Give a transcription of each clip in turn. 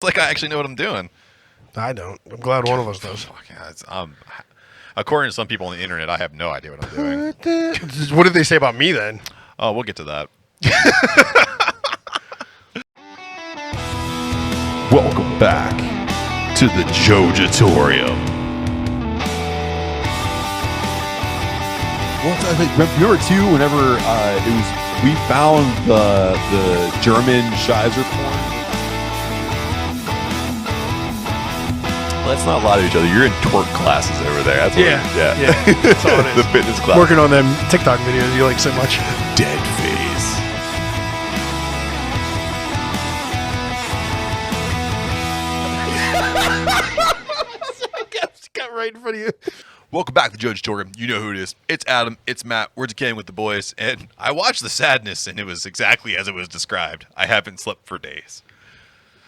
like I actually know what I'm doing. I don't. I'm glad one of us does. Fuck yeah, according to some people on the internet, I have no idea what I'm doing. What did they say about me then? Oh, we'll get to that. Welcome back to the Jojitorium. Well, I think, remember too, whenever we found the German Scheiser porn. Let's not lie to each other. You're in twerk classes over there. That's what Yeah. That's all it is. The fitness class. Working on them TikTok videos you like so much. Dead face. Got right in front of you. Welcome back to Jojitorium. You know who it is. It's Adam. It's Matt. We're decaying with the boys. And I watched The Sadness, and it was exactly as it was described. I haven't slept for days.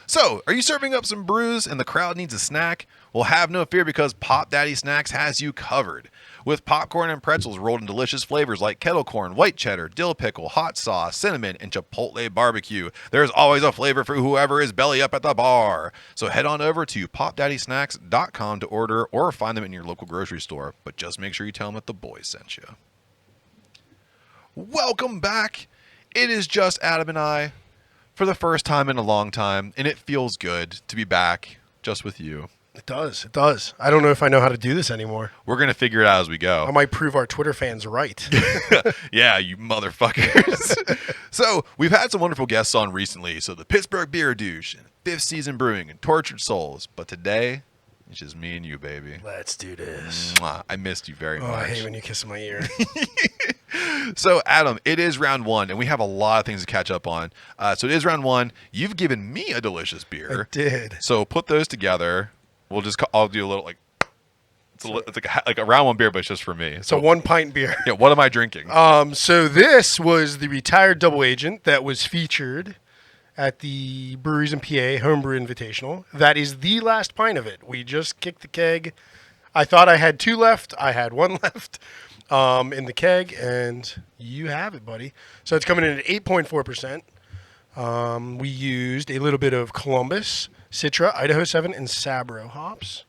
So, are you serving up some brews and the crowd needs a snack? Well, have no fear because Pop Daddy Snacks has you covered. With popcorn and pretzels rolled in delicious flavors like kettle corn, white cheddar, dill pickle, hot sauce, cinnamon, and chipotle barbecue, there's always a flavor for whoever is belly up at the bar. So head on over to popdaddysnacks.com to order or find them in your local grocery store. But just make sure you tell them that the boys sent you. Welcome back. It is just Adam and I for the first time in a long time, and it feels good to be back just with you. It does. It does. I don't know if I know how to do this anymore. We're going to figure it out as we go. I might prove our Twitter fans right. Yeah, you motherfuckers. So, we've had some wonderful guests on recently. So, the Pittsburgh Beer Douche, and Fifth Season Brewing, and Tortured Souls. But today, it's just me and you, baby. Let's do this. Mwah. I missed you very much. I hate when you kiss my ear. So, Adam, it is round one, and we have a lot of things to catch up on. So, it is round one. You've given me a delicious beer. I did. So, put those together. I'll do a little, it's like a round one beer, but it's just for me. So 1 pint beer. Yeah, what am I drinking? So this was the retired double agent that was featured at the Breweries in PA Homebrew Invitational. That is the last pint of it. We just kicked the keg. I thought I had 2 left. I had 1 left in the keg, and you have it, buddy. So it's coming in at 8.4%. We used a little bit of Columbus, Citra, Idaho 7, and Sabro hops.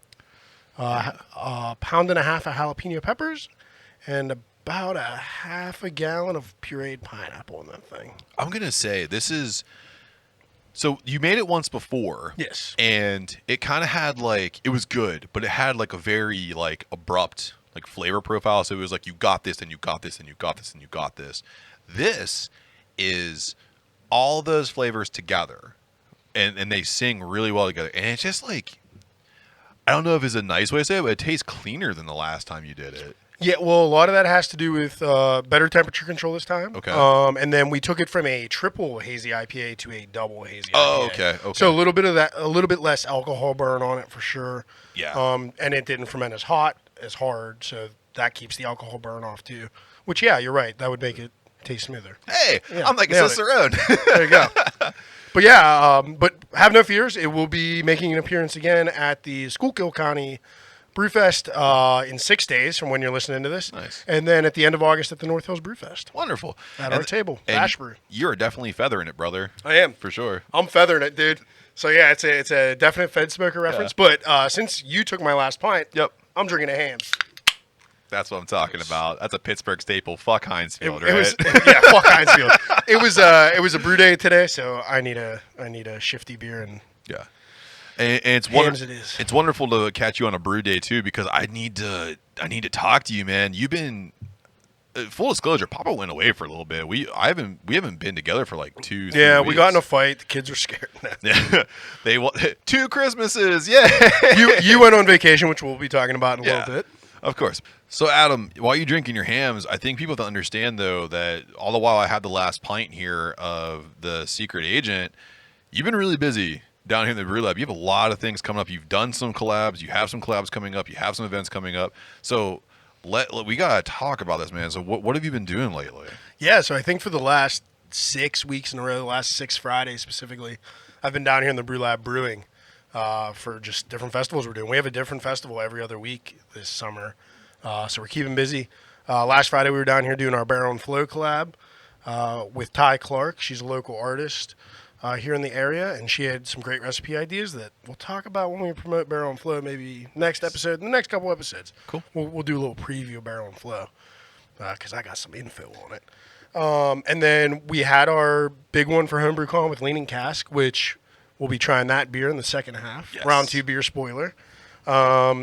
A pound and a half of jalapeno peppers, and about a half a gallon of pureed pineapple in that thing. I'm going to say this is... So you made it once before. Yes. And it kind of had it was good, but it had a very abrupt flavor profile. So it was you got this and you got this and you got this and you got this. This is all those flavors together. And they sing really well together. And it's just I don't know if it's a nice way to say it, but it tastes cleaner than the last time you did it. Yeah, well, a lot of that has to do with better temperature control this time. Okay. And then we took it from a triple hazy IPA to a double hazy IPA. Oh, okay. So a little bit of that, a little bit less alcohol burn on it for sure. Yeah. And it didn't ferment as hot, as hard, so that keeps the alcohol burn off too. Which, yeah, you're right. That would make it taste smoother. Hey, Yeah, I'm like a nailed cicerone. There you go. But yeah, but have no fears. It will be making an appearance again at the Schuylkill County Brewfest in 6 days from when you're listening to this. Nice. And then at the end of August at the North Hills Brewfest. Wonderful. At our table, and Bash Brew. You're definitely feathering it, brother. I am. For sure. I'm feathering it, dude. So yeah, it's a definite Fed Smoker reference. Yeah. But since you took my last pint, Yep. I'm drinking a Hamm's. That's what I'm talking about. That's a Pittsburgh staple. Fuck Hinesfield, right? It was, yeah, fuck Hinesfield. It was a brew day today, so I need a shifty beer and yeah. And it's Hams it is. It's wonderful to catch you on a brew day too, because I need to talk to you, man. You've been full disclosure. Papa went away for a little bit. We haven't been together for 2. 3 yeah, weeks. we got in a fight. The kids were scared. Yeah, they want 2 Christmases. Yeah, you went on vacation, which we'll be talking about in a little bit. Of course. So, Adam, while you're drinking your Hams, I think people have to understand, though, that all the while I had the last pint here of the Secret Agent, you've been really busy down here in the Brew Lab. You have a lot of things coming up. You've done some collabs. You have some collabs coming up. You have some events coming up. So, we got to talk about this, man. So, what have you been doing lately? Yeah, so I think for the last 6 weeks in a row, the last 6 Fridays specifically, I've been down here in the Brew Lab brewing. For just different festivals we're doing. We have a different festival every other week this summer, so we're keeping busy. Last Friday we were down here doing our Barrel and Flow collab with Ty Clark. She's a local artist. here in the area, and she had some great recipe ideas that we'll talk about when we promote Barrel and Flow, maybe next episode, the next couple episodes. Cool. We'll do a little preview of Barrel and Flow because I got some info on it. And then we had our big one for HomebrewCon with Leaning Cask, which we'll be trying that beer in the second half. Yes. Round 2 beer spoiler.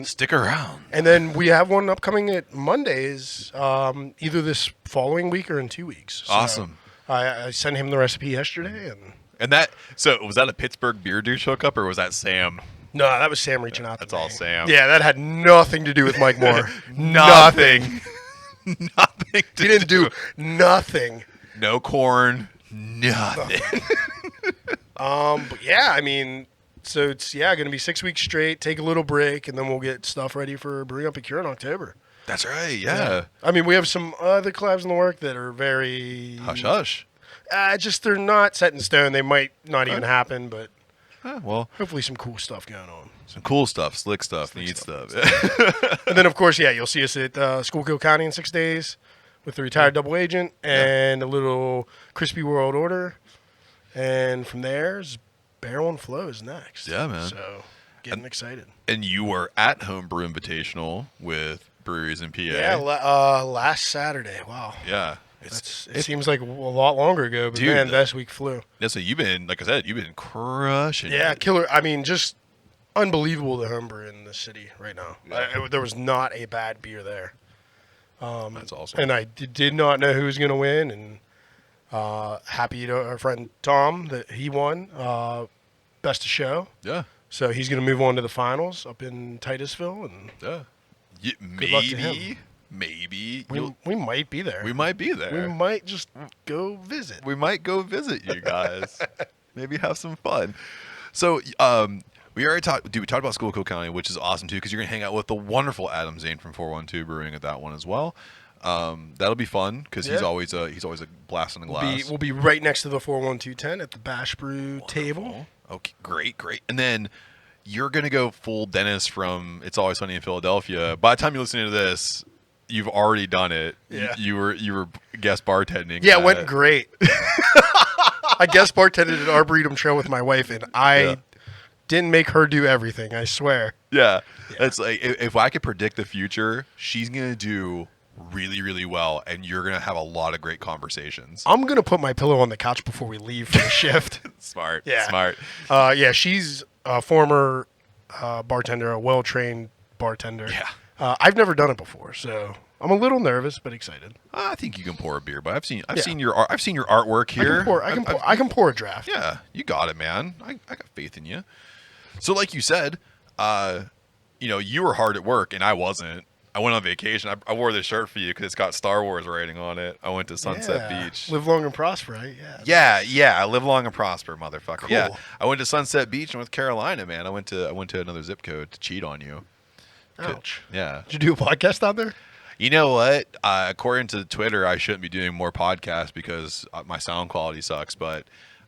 Stick around. And then we have one upcoming at Mondays, either this following week or in 2 weeks. So Awesome. I sent him the recipe yesterday, And that, so was that a Pittsburgh beer douche hookup, or was that Sam? no, that was Sam reaching out. That's to me. all Sam. Yeah, that had nothing to do with Mike Moore. Nothing. Nothing. He didn't do nothing. No corn. Nothing. But yeah, I mean, so it's going to be 6 weeks straight. Take a little break, and then we'll get stuff ready for Brewing Up a Cure in October. That's right. Yeah. I mean, we have some other collabs in the work that are very Hush hush. just they're not set in stone. They might not even happen, but Well, hopefully some cool stuff going on. some cool stuff, slick stuff, neat stuff. And then, of course, you'll see us at Schuylkill County in 6 days with the retired double agent and a little crispy world order. And from there, Barrel and Flow is next. Yeah, man. So getting excited. And you were at Homebrew Invitational with breweries in PA. Yeah, last Saturday. Wow. Yeah. It seems like a lot longer ago, but Dude, man, this week flew. Yeah, so you've been, like I said, you've been crushing Yeah, it. killer. I mean, just unbelievable the homebrew in the city right now. Yeah. There was not a bad beer there. That's awesome. And I did not know who was going to win, and happy to our friend Tom that he won best of show. Yeah. So he's going to move on to the finals up in Titusville, and Yeah. Good luck to him. Maybe we might be there. we might be there. We might just go visit. We might go visit you guys. Maybe have some fun. So, we already talked. Dude, we talked about Schuylkill County, which is awesome too, because you're gonna hang out with the wonderful Adam Zane from 412 Brewing at that one as well. That'll be fun because he's always a blast in the glass. We'll be right next to the 41210 at the Bash Brew table. Okay, great. And then you're gonna go full Dennis from It's Always Sunny in Philadelphia. By the time you listen to this, you've already done it. Yeah. You were guest bartending. Yeah, it went great. I guest bartended at Arboretum Trail with my wife, and I didn't make her do everything, I swear. Yeah. It's like, if I could predict the future, she's going to do really, really well, and you're going to have a lot of great conversations. I'm going to put my pillow on the couch before we leave for the shift. Smart. Yeah. Smart. She's a former bartender, a well-trained bartender. Yeah. I've never done it before, so I'm a little nervous but excited. I think you can pour a beer, but I've seen your artwork here. I can pour a draft. Yeah, you got it, man. I got faith in you. So, like you said, you were hard at work, and I wasn't. I went on vacation. I wore this shirt for you because it's got Star Wars writing on it. I went to Sunset Beach. Live long and prosper, right? Yeah. Yeah. Live long and prosper, motherfucker. Cool. Yeah. I went to Sunset Beach, North Carolina, man. I went to another zip code to cheat on you. Ouch. Yeah. Did you do a podcast out there? You know what? According to Twitter, I shouldn't be doing more podcasts because my sound quality sucks. But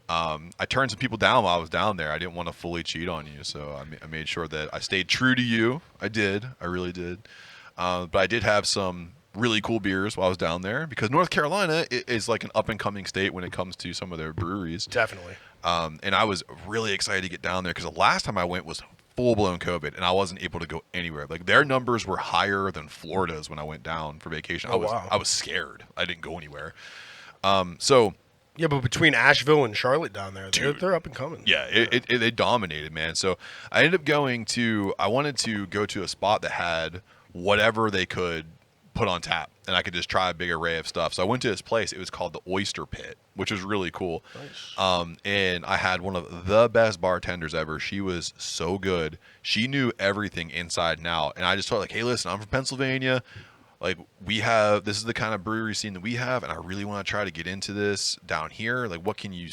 I turned some people down while I was down there. I didn't want to fully cheat on you, so I made sure that I stayed true to you. I did. I really did. But I did have some really cool beers while I was down there because North Carolina is like an up-and-coming state when it comes to some of their breweries. Definitely. And I was really excited to get down there because the last time I went was full-blown COVID, and I wasn't able to go anywhere. Like, their numbers were higher than Florida's when I went down for vacation. Oh, wow. I was scared. I didn't go anywhere. Yeah, but between Asheville and Charlotte down there, they're up and coming. Yeah, they dominated, man. So I ended up I wanted to go to a spot that had whatever they could put on tap, and I could just try a big array of stuff. So I went to this place. It was called the Oyster Pit, which was really cool. Nice. And I had one of the best bartenders ever. She was so good. She knew everything inside and out. And I just told her, like, hey, listen, I'm from Pennsylvania. Like, this is the kind of brewery scene that we have, and I really want to try to get into this down here. Like, what can you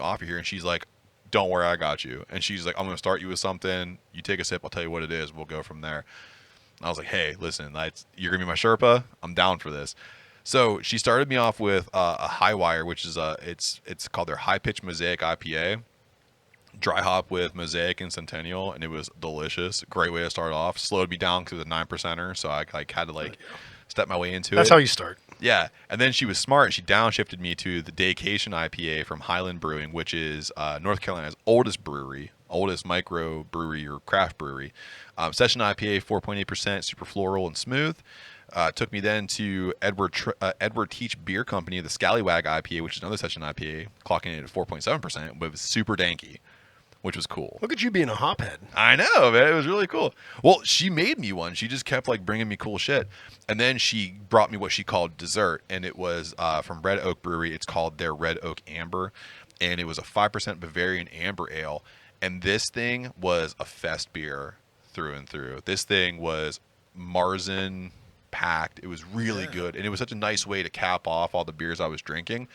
offer here? And she's like, don't worry, I got you. And she's like, I'm going to start you with something. You take a sip, I'll tell you what it is. We'll go from there. I was like, hey, listen, you're going to be my Sherpa. I'm down for this. So she started me off with a High Wire, which is it's called their High Pitch Mosaic IPA. Dry hop with Mosaic and Centennial, and it was delicious. Great way to start off. Slowed me down because it was a 9%er, so I had to step my way into it. That's how you start. Yeah, and then she was smart. She downshifted me to the Daycation IPA from Highland Brewing, which is North Carolina's oldest brewery, oldest micro brewery or craft brewery. Session IPA, 4.8%, super floral and smooth. Took me then to Edward Teach Beer Company, the Scallywag IPA, which is another Session IPA, clocking it at 4.7%, but it was super danky, which was cool. Look at you being a hophead. I know, man. It was really cool. Well, she made me one. She just kept like bringing me cool shit. And then she brought me what she called dessert, and it was from Red Oak Brewery. It's called their Red Oak Amber, and it was a 5% Bavarian Amber Ale. And this thing was a fest beer through and through. This thing was Marzen packed. It was really good, and it was such a nice way to cap off all the beers I was drinking.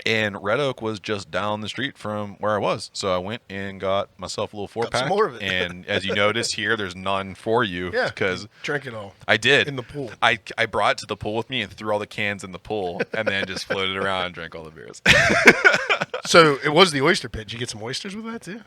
And Red Oak was just down the street from where I was. So I went and got myself a little 4-pack. some more of it. And as you notice here, there's none for you. Yeah, because drank it all. I did. In the pool. I brought it to the pool with me and threw all the cans in the pool and then just floated around and drank all the beers. So it was the oyster pit. Did you get some oysters with that too?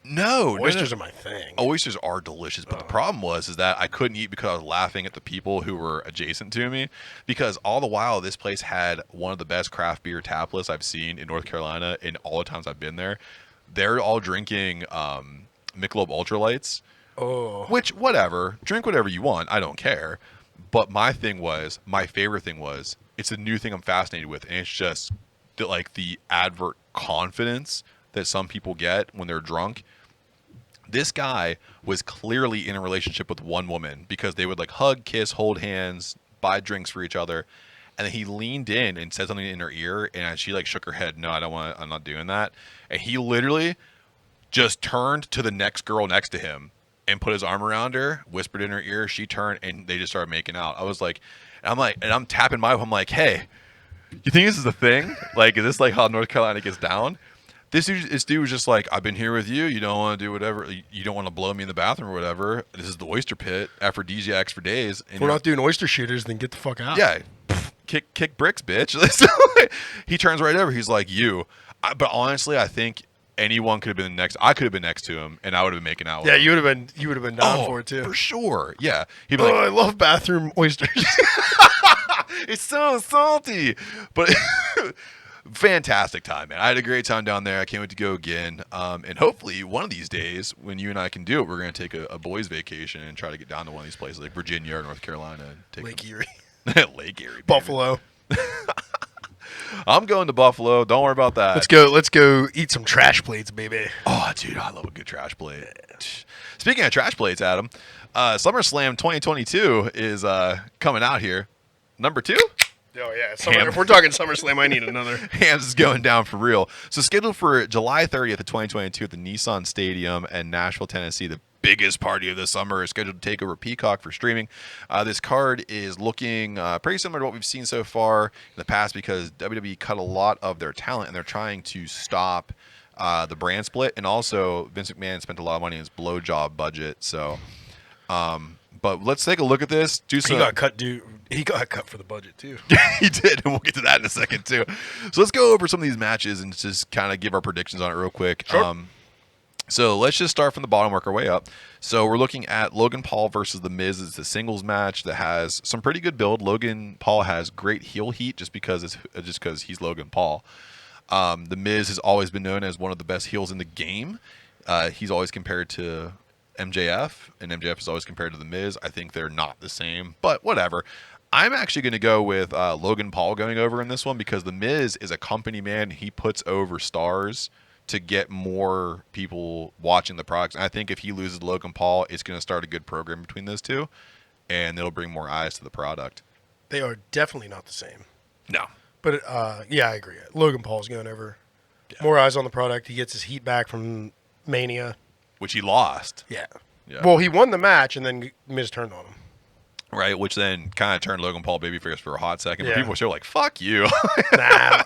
No. Oysters are my thing. Oysters are delicious, but the problem is that I couldn't eat because I was laughing at the people who were adjacent to me. Because all the while, this place had one of the best craft beer tap lists I've seen in North Carolina in all the times I've been there. They're all drinking Michelob Ultralights, which whatever, drink whatever you want, I don't care. But my favorite thing was, it's a new thing I'm fascinated with, and it's just the advert confidence that some people get when they're drunk. This guy was clearly in a relationship with one woman because they would like hug, kiss, hold hands, buy drinks for each other. And then he leaned in and said something in her ear, and she like shook her head. No, I'm not doing that. And he literally just turned to the next girl next to him and put his arm around her, whispered in her ear. She turned and they just started making out. I was like, and I'm tapping my, I'm like, hey, you think this is a thing? Like, is this like how North Carolina gets down? This dude was just like, I've been here with you. You don't want to do whatever. You don't want to blow me in the bathroom or whatever. This is the oyster pit. Aphrodisiacs for days. And if we're not doing oyster shooters, then get the fuck out. Yeah. Kick bricks, bitch. He turns right over. He's like, but honestly, I think anyone could have been next. I could have been next to him, and I would have been making out with him. You would have been down for it too. For sure. Yeah. He'd be like, I love bathroom oysters. It's so salty. But fantastic time, man. I had a great time down there. I can't wait to go again. And hopefully one of these days when you and I can do it, we're going to take a boys vacation and try to get down to one of these places like Virginia or North Carolina. And take Lake Erie. Lake Erie. Baby. Buffalo. I'm going to Buffalo. Don't worry about that. Let's go eat some trash plates, baby. Oh, dude, I love a good trash plate. Speaking of trash plates, Adam, SummerSlam 2022 is coming out here. Number 2? Oh, yeah. If we're talking SummerSlam, I need another. Hams is going down for real. So scheduled for July 30th of 2022 at the Nissan Stadium in Nashville, Tennessee. The biggest party of the summer is scheduled to take over Peacock for streaming. This card is looking pretty similar to what we've seen so far in the past because WWE cut a lot of their talent and they're trying to stop the brand split. And also, Vince McMahon spent a lot of money in his blowjob budget. So, but let's take a look at this. He got cut, dude. He got cut for the budget too. He did, and we'll get to that in a second too. So let's go over some of these matches and just kind of give our predictions on it real quick. Sure. So let's just start from the bottom, work our way up. So we're looking at Logan Paul versus The Miz. It's a singles match that has some pretty good build. Logan Paul has great heel heat just because he's Logan Paul. The Miz has always been known as one of the best heels in the game. He's always compared to MJF, and MJF is always compared to The Miz. I think they're not the same, but whatever. I'm actually going to go with Logan Paul going over in this one because The Miz is a company man. He puts over stars to get more people watching the products. And I think if he loses Logan Paul, it's going to start a good program between those two, and it'll bring more eyes to the product. They are definitely not the same. No. But, yeah, I agree. Logan Paul's going over. Yeah. More eyes on the product. He gets his heat back from Mania. Which he lost. Yeah. Well, he won the match, and then Miz turned on him. Right, which then kind of turned Logan Paul babyface for a hot second. But people were still like, fuck you. Nah.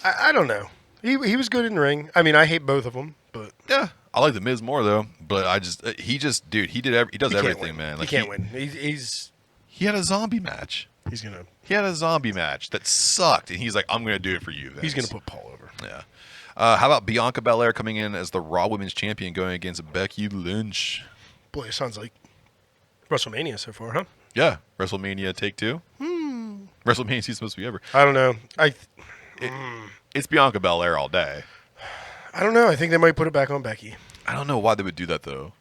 I don't know. He was good in the ring. I mean, I hate both of them, but yeah, I like The Miz more though. But he does everything, man. Like, he can't win. He had a zombie match. He had a zombie match that sucked, and he's like, I'm gonna do it for you, Vince. He's gonna put Paul over. Yeah. How about Bianca Belair coming in as the Raw Women's Champion going against Becky Lynch? Boy, it sounds like WrestleMania so far, huh? Yeah, WrestleMania Take Two. WrestleMania is supposed to be over. I don't know. It's Bianca Belair all day. I don't know. I think they might put it back on Becky. I don't know why they would do that though.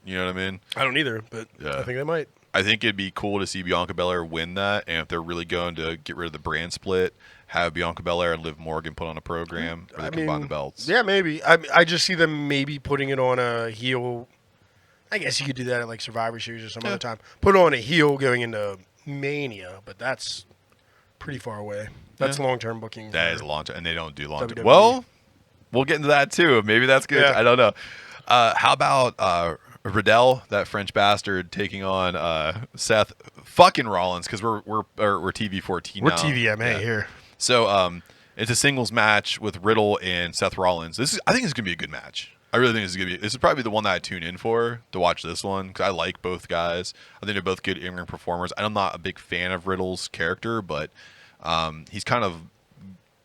You know what I mean? I don't either, but Yeah. I think they might. I think it'd be cool to see Bianca Belair win that, and if they're really going to get rid of the brand split, have Bianca Belair and Liv Morgan put on a program where they combine the belts. Yeah, maybe. I just see them maybe putting it on a heel. I guess you could do that at like Survivor Series or some other time. Put on a heel going into Mania, but that's pretty far away. That's long-term booking. That is long term, and they don't do long term. WWE. Well, we'll get into that too. Maybe that's good. Yeah. I don't know. How about Riddell, that French bastard, taking on Seth fucking Rollins? Because we're TV 14 We're now. TVMA here. So it's a singles match with Riddle and Seth Rollins. I think it's gonna be a good match. I really think this is probably the one that I tune in for to watch this one because I like both guys. I think they're both good in-ring performers. I'm not a big fan of Riddle's character, but he's kind of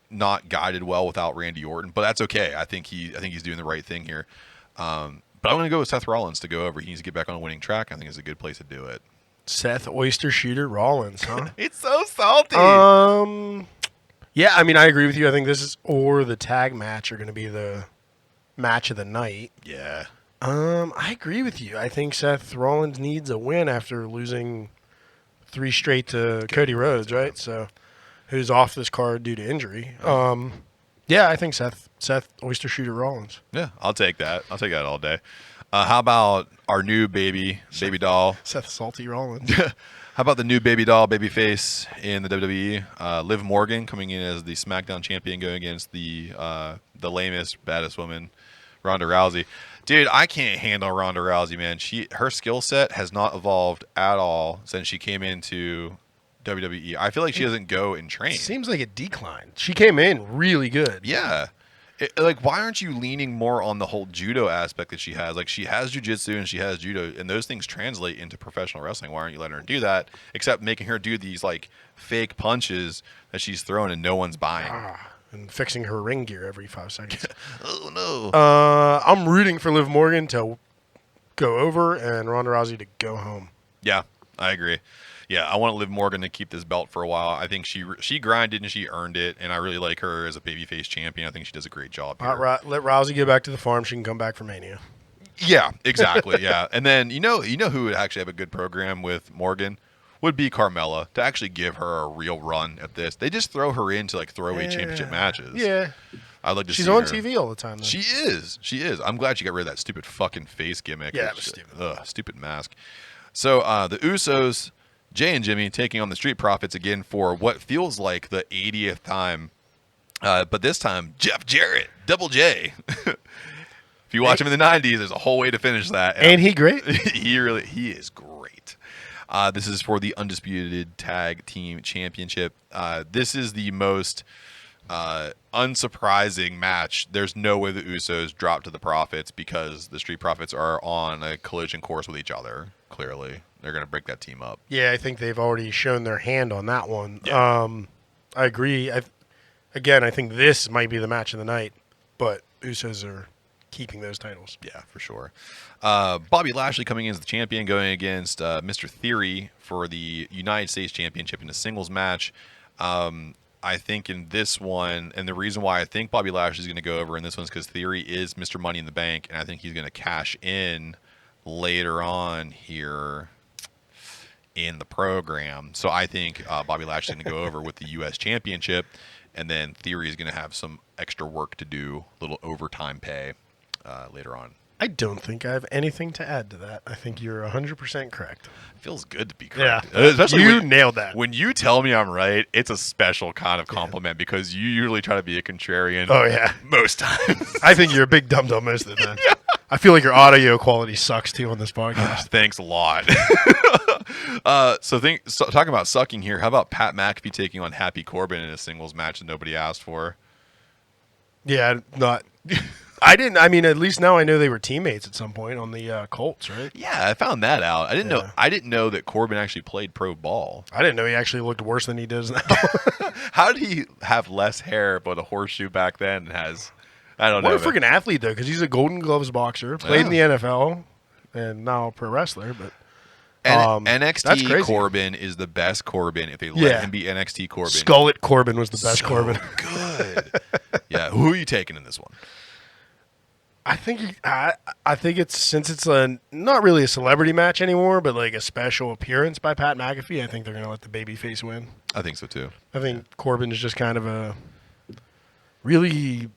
not guided well without Randy Orton. But that's okay. I think he's doing the right thing here. But I'm going to go with Seth Rollins to go over. He needs to get back on a winning track. I think it's a good place to do it. Seth Oyster Shooter Rollins, huh? It's so salty. Yeah, I mean, I agree with you. I think this or the tag match are going to be the match of the night. Yeah. I agree with you. I think Seth Rollins needs a win after losing 3 straight to Cody Rhodes, right? So, who's off this card due to injury. Yeah, I think Seth Oyster Shooter Rollins. Yeah, I'll take that. I'll take that all day. How about our new baby doll? Seth Salty Rollins. How about the new baby doll, babyface in the WWE? Liv Morgan coming in as the SmackDown champion, going against the lamest, baddest woman, Ronda Rousey. Dude, I can't handle Ronda Rousey, man. Her skill set has not evolved at all since she came into WWE. I feel like she doesn't go and train. Seems like it declined. She came in really good. Yeah. Why aren't you leaning more on the whole judo aspect that she has? Like, she has jiu-jitsu and she has judo, and those things translate into professional wrestling. Why aren't you letting her do that, except making her do these, like, fake punches that she's throwing and no one's buying? And fixing her ring gear every 5 seconds. Oh, no. I'm rooting for Liv Morgan to go over and Ronda Rousey to go home. Yeah, I agree. Yeah, I want Liv Morgan to keep this belt for a while. I think she grinded and she earned it, and I really like her as a babyface champion. I think she does a great job here. Let Rousey get back to the farm. She can come back for Mania. Yeah, exactly. Yeah, and then you know who would actually have a good program with Morgan would be Carmella, to actually give her a real run at this. They just throw her into like throwaway championship matches. Yeah. I'd like to see She's on her. TV all the time, though. She is. I'm glad she got rid of that stupid fucking face gimmick. Yeah, that was stupid. Stupid mask. So the Usos, Jay and Jimmy, taking on the Street Profits again for what feels like the 80th time. But this time, Jeff Jarrett, Double J. If you watch him in the 90s, there's a whole way to finish that. Ain't he great? He is great. This is for the Undisputed Tag Team Championship. This is the most unsurprising match. There's no way the Usos drop to the Profits because the Street Profits are on a collision course with each other. Clearly, they're going to break that team up. Yeah, I think they've already shown their hand on that one. Yeah. I agree. I think this might be the match of the night, but Usos are keeping those titles. Yeah, for sure. Bobby Lashley coming in as the champion, going against Mr. Theory for the United States Championship in a singles match. I think in this one, and the reason why I think Bobby Lashley is going to go over in this one is because Theory is Mr. Money in the Bank, and I think he's going to cash in later on here in the program. So I think Bobby Lashley is going to go over with the U.S. Championship, and then Theory is going to have some extra work to do, little overtime pay later on. I don't think I have anything to add to that. I think you're 100% correct. Feels good to be correct. Yeah, Especially you nailed that. When you tell me I'm right, it's a special kind of compliment because you usually try to be a contrarian. Oh, yeah. Most times. I think you're a big dum-dum most of the time. Yeah. I feel like your audio quality sucks, too, on this podcast. Thanks a lot. So talking about sucking here, how about Pat McAfee taking on Happy Corbin in a singles match that nobody asked for? Yeah, not... I didn't. I mean, at least now I know they were teammates at some point on the Colts, right? Yeah, I found that out. I didn't know. I didn't know that Corbin actually played pro ball. I didn't know he actually looked worse than he does now. How did he have less hair but a horseshoe back then? And has I don't know. What a freaking athlete, though, because he's a Golden Gloves boxer, played in the NFL, and now a pro wrestler. But That's NXT crazy. Corbin is the best Corbin if they let Yeah. him be NXT Corbin. Skullet Corbin was the best So Corbin. good. Yeah, who are you taking in this one? I think it's, since it's not really a celebrity match anymore, but like a special appearance by Pat McAfee. I think they're gonna let the babyface win. I think so too. I think Corbin is just kind of a really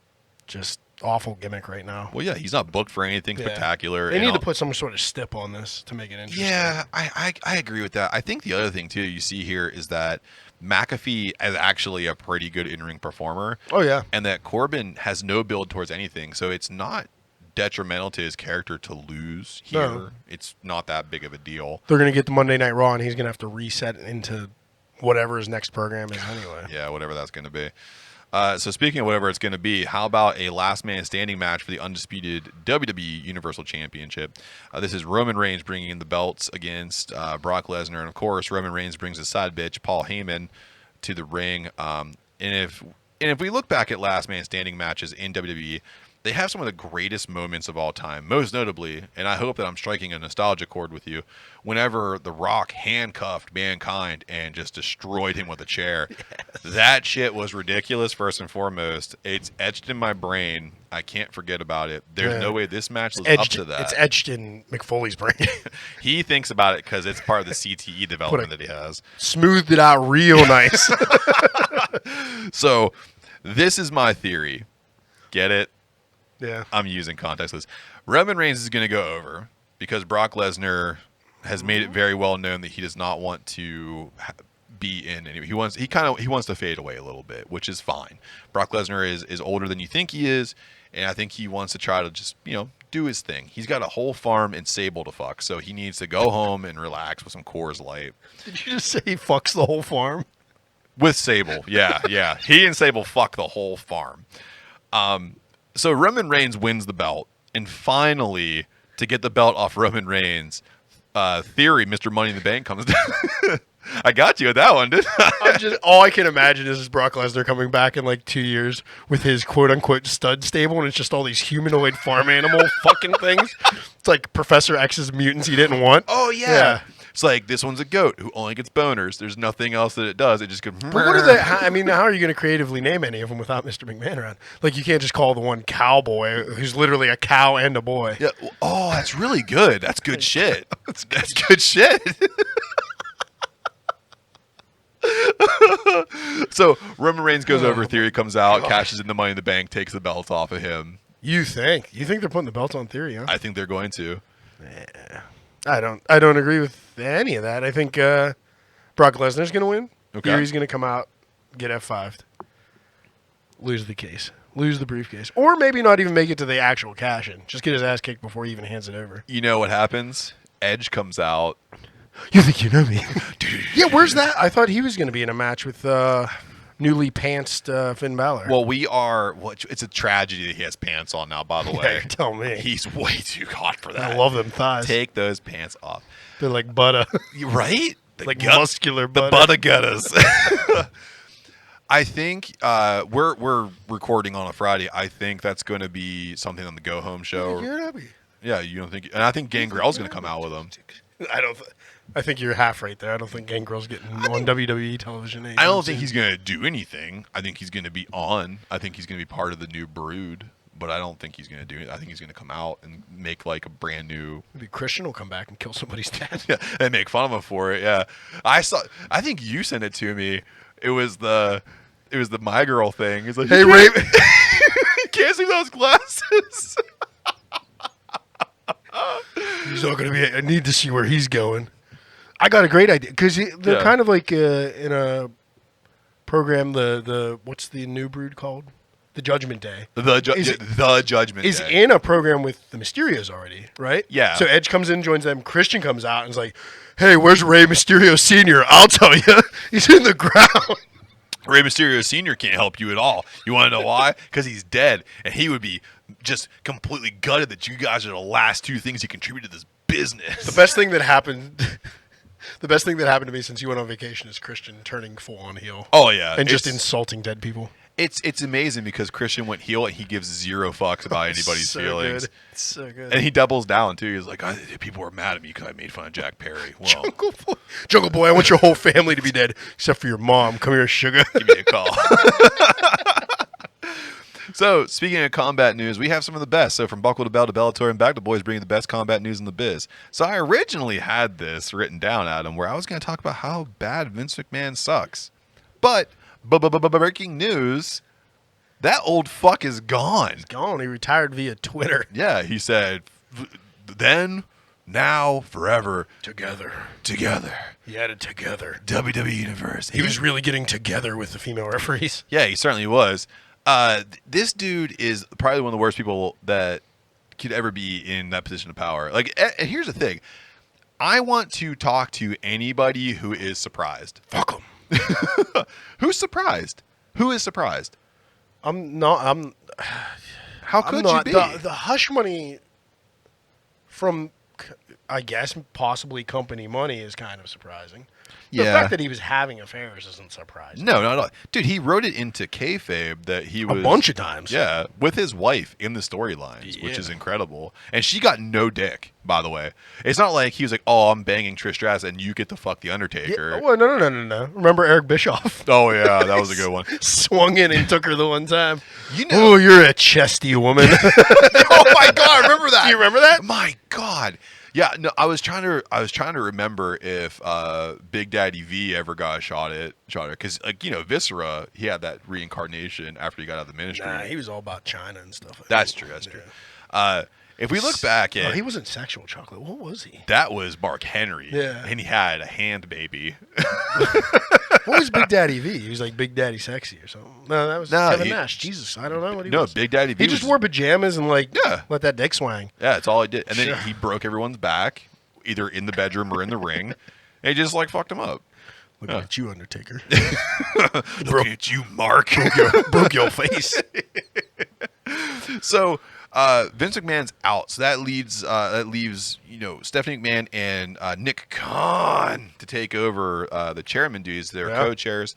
just awful gimmick right now. Well, yeah, he's not booked for anything Yeah. spectacular. They and need to I'll- put some sort of stip on this to make it interesting. Yeah, I agree with that. I think the other thing too you see here is that McAfee is actually a pretty good in-ring performer. Oh yeah. And that Corbin has no build towards anything, so it's not detrimental to his character to lose here. No. It's not that big of a deal. They're gonna get the Monday Night Raw, and he's gonna have to reset into whatever his next program is anyway. Yeah, whatever that's going to be. So speaking of whatever it's going to be, how about a last man standing match for the undisputed WWE Universal Championship? This is Roman Reigns bringing in the belts against Brock Lesnar, and of course Roman Reigns brings his side bitch Paul Heyman to the ring. And if we look back at last man standing matches in WWE, they have some of the greatest moments of all time, most notably, and I hope that I'm striking a nostalgia chord with you, whenever The Rock handcuffed Mankind and just destroyed him with a chair. Yes. That shit was ridiculous, first and foremost. It's etched in my brain. I can't forget about it. There's no way this match lives up to that. It's etched in McFoley's brain. He thinks about it because it's part of the CTE development that he has. Smoothed it out real nice. So, this is my theory. Get it? Yeah. I'm using context clues. Roman Reigns is going to go over because Brock Lesnar has made it very well known that he does not want to be in any. He wants to fade away a little bit, which is fine. Brock Lesnar is older than you think he is, and I think he wants to try to just do his thing. He's got a whole farm in Sable to fuck, so he needs to go home and relax with some Coors Light. Did you just say he fucks the whole farm? With Sable, yeah. He and Sable fuck the whole farm. So Roman Reigns wins the belt, and finally, to get the belt off Roman Reigns, Theory, Mr. Money in the Bank comes down. I got you with that one, didn't I? All I can imagine is Brock Lesnar coming back in like 2 years with his quote-unquote stud stable, and it's just all these humanoid farm animal fucking things. It's like Professor X's mutants he didn't want. Oh, yeah. It's like, this one's a goat who only gets boners. There's nothing else that it does. It just goes... But what are the? How are you going to creatively name any of them without Mr. McMahon around? Like, you can't just call the one Cowboy, who's literally a cow and a boy. Yeah. Oh, that's really good. That's good shit. That's good shit. So Roman Reigns goes over, Theory comes out, cashes in the Money in the Bank, takes the belt off of him. You think they're putting the belt on Theory, huh? I think they're going to. Yeah. I don't agree with any of that. I think Brock Lesnar's going to win. Okay. Theory's going to come out, get F5'd, lose the case, lose the briefcase, or maybe not even make it to the actual cash-in. Just get his ass kicked before he even hands it over. You know what happens? Edge comes out. You think you know me? Yeah, where's that? I thought he was going to be in a match with newly pantsed Finn Balor. Well, it's a tragedy that he has pants on now, by the way. Yeah, tell me. He's way too hot for that. I love them thighs. Take those pants off. They're like butter. Right? Like muscular butter. The butter gutters. I think we're recording on a Friday. I think that's going to be something on the Go Home show. Yeah, you don't think? And I think Gangrel's going to come out with them. I think you're half right there. I don't think Gangrel's getting on WWE television. I don't think he's going to do anything. I think he's going to be on. I think he's going to be part of the new Brood. But I don't think he's going to do it. I think he's going to come out and make like a brand new. Maybe Christian will come back and kill somebody's dad. Yeah, and make fun of him for it. Yeah, I think you sent it to me. It was the My Girl thing. It's like, hey Ray, you can't see those glasses. he's not going to be. I need to see where he's going. I got a great idea because they're kind of like in a program. The what's the new Brood called? The Judgment Day. The Judgment is Day. in a program with the Mysterios already, right? Yeah. So Edge comes in, joins them. Christian comes out and is like, "Hey, where's Rey Mysterio Sr.? I'll tell you, he's in the ground." Rey Mysterio Sr. can't help you at all. You want to know why? Because he's dead, and he would be just completely gutted that you guys are the last two things he contributed to this business. The best thing that happened. The best thing that happened to me since you went on vacation is Christian turning full on heel. Oh yeah, and just insulting dead people. It's amazing because Christian went heel and he gives zero fucks about anybody's feelings. Good. It's so good. And he doubles down too. He's like, people were mad at me because I made fun of Jack Perry. Well, Jungle Boy, I want your whole family to be dead except for your mom. Come here, sugar. give me a call. So, speaking of combat news, we have some of the best. So, from Buckle to Bell to Bellator and back to boys, bringing the best combat news in the biz. So, I originally had this written down, Adam, where I was going to talk about how bad Vince McMahon sucks. But, breaking news, that old fuck is gone. He's gone. He retired via Twitter. Yeah, he said, then, now, forever. Together. He added together. WWE Universe. He was really getting together with the female referees. Yeah, he certainly was. This dude is probably one of the worst people that could ever be in that position of power. Like, and here's the thing. I want to talk to anybody who is surprised. Fuck him. Who's surprised? Who is surprised? I'm not. How could you be? The hush money from, I guess, possibly company money is kind of surprising. The fact that he was having affairs isn't surprising. No, not at all. Dude, he wrote it into kayfabe that he was... A bunch of times. Yeah, with his wife in the storylines, which is incredible. And she got no dick, by the way. It's not like he was like, oh, I'm banging Trish Stratus and you get to fuck the Undertaker. Yeah, well, no. Remember Eric Bischoff? Oh, yeah, that was a good one. Swung in and took her the one time. You know... Oh, you're a chesty woman. Oh, my God, I remember that. Do you remember that? My God. Yeah, no, I was trying to remember if Big Daddy V ever got a shot at because Viscera, he had that reincarnation after he got out of the ministry. Nah, he was all about China and stuff. That's true. If we look back at... he wasn't sexual chocolate. What was he? That was Mark Henry. Yeah. And he had a hand baby. What was Big Daddy V? He was like Big Daddy Sexy or something. No, that was Kevin Nash. Jesus, I don't know what he was. No, Big Daddy V He just wore pajamas and let that dick swang. Yeah, that's all he did. And then he broke everyone's back, either in the bedroom or in the ring. And he just fucked him up. Looking at you, Undertaker. Looking at you, Mark. Broke your face. So... Vince McMahon's out, so that leaves Stephanie McMahon and Nick Khan to take over the chairman duties. They're co-chairs,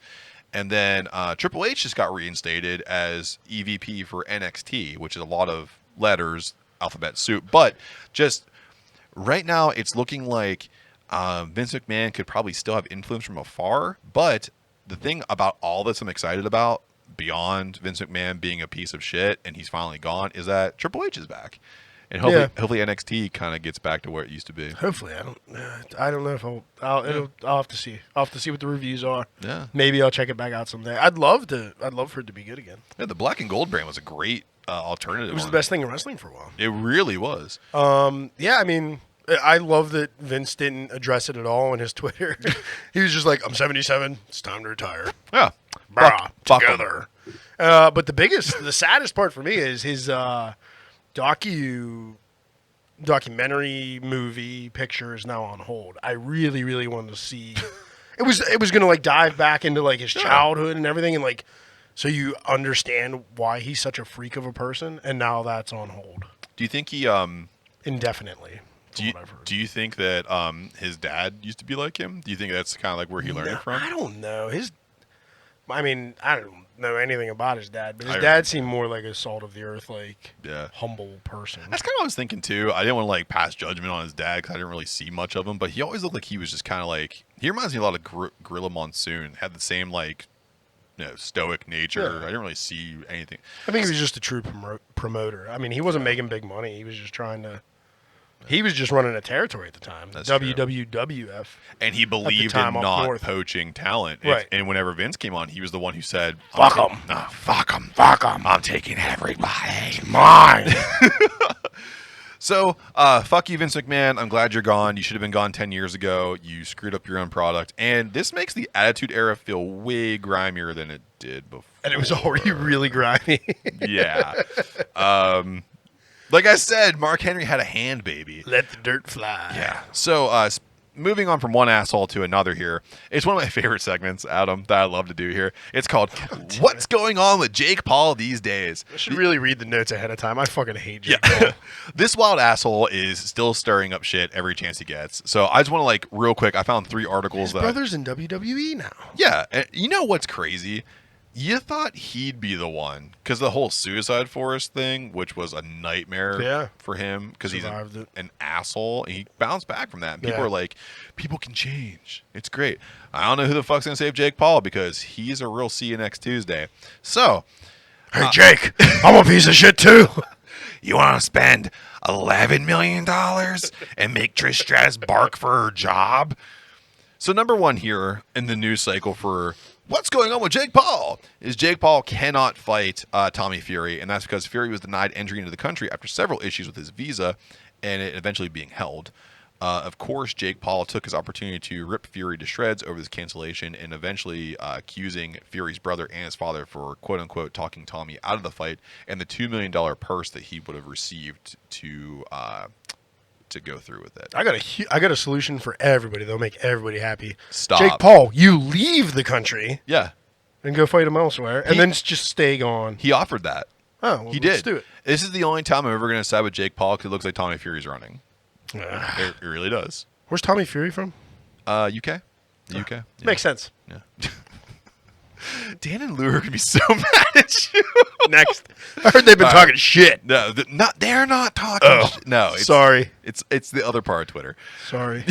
and then Triple H just got reinstated as EVP for NXT, which is a lot of letters, alphabet soup. But just right now, it's looking like Vince McMahon could probably still have influence from afar. But the thing about all this I'm excited about, beyond Vince McMahon being a piece of shit and he's finally gone, is that Triple H is back, and hopefully NXT kind of gets back to where it used to be. Hopefully, I don't know if I'll have to see. I'll have to see what the reviews are. Yeah, maybe I'll check it back out someday. I'd love for it to be good again. Yeah, the Black and Gold brand was a great alternative. It was the best thing in wrestling for a while. It really was. Yeah, I mean, I love that Vince didn't address it at all on his Twitter. He was just like, I'm 77. It's time to retire. Yeah. Brah, together. But the saddest part for me is his documentary movie picture is now on hold. I really, really wanted to see. It was going to dive back into his childhood and everything, and so you understand why he's such a freak of a person, and now that's on hold. Do you think he indefinitely? Do you think that his dad used to be like him? Do you think that's kind of where he learned it from? I don't know. I don't know anything about his dad, but his dad seemed more like a salt of the earth, humble person. That's kind of what I was thinking too. I didn't want to pass judgment on his dad because I didn't really see much of him, but he always looked like he was just kind of he reminds me a lot of Gorilla Monsoon. Had the same stoic nature. Yeah. I didn't really see anything. I think he was just a true promoter. I mean, he wasn't making big money. He was just trying to. He was just running a territory at the time. That's WWF. And he believed in not poaching talent. Right. And whenever Vince came on, he was the one who said, fuck him. No, fuck him. Fuck him. I'm taking everybody. Mine. So, fuck you, Vince McMahon. I'm glad you're gone. You should have been gone 10 years ago. You screwed up your own product. And this makes the Attitude Era feel way grimier than it did before. And it was already really grimy. Yeah. Like I said, Mark Henry had a hand baby. Let the dirt fly. Yeah. So, moving on from one asshole to another here. It's one of my favorite segments, Adam, that I love to do here. It's called What's Going On with Jake Paul These Days? I should really read the notes ahead of time. I fucking hate Jake Paul. This wild asshole is still stirring up shit every chance he gets. So I just want to, real quick, I found 3 articles. His brother's in WWE now. Yeah. And you know what's crazy? You thought he'd be the one because the whole Suicide Forest thing, which was a nightmare for him because he's an asshole, and he bounced back from that. And people are like, people can change. It's great. I don't know who the fuck's going to save Jake Paul because he's a real see you next Tuesday. So, hey, Jake, I'm a piece of shit too. You want to spend $11 million and make Trish Stratus bark for her job? So number one here in the news cycle for what's going on with Jake Paul is Jake Paul cannot fight Tommy Fury, and that's because Fury was denied entry into the country after several issues with his visa and it eventually being held. Of course, Jake Paul took his opportunity to rip Fury to shreds over this cancellation and eventually accusing Fury's brother and his father for quote-unquote talking Tommy out of the fight and the $2 million purse that he would have received to go through with it. I got a solution for everybody that'll make everybody happy. Stop. Jake Paul, you leave the country. Yeah. And go fight him elsewhere, and then just stay gone. He offered that. Oh, well, he did. Let's do it. This is the only time I'm ever going to side with Jake Paul because it looks like Tommy Fury's running. It really does. Where's Tommy Fury from? UK. The UK. Yeah. Makes sense. Yeah. Dan and Lou are going to be so mad at you. Next. I heard they've been talking shit. No, they're not talking shit. No. Sorry. It's the other part of Twitter. Sorry.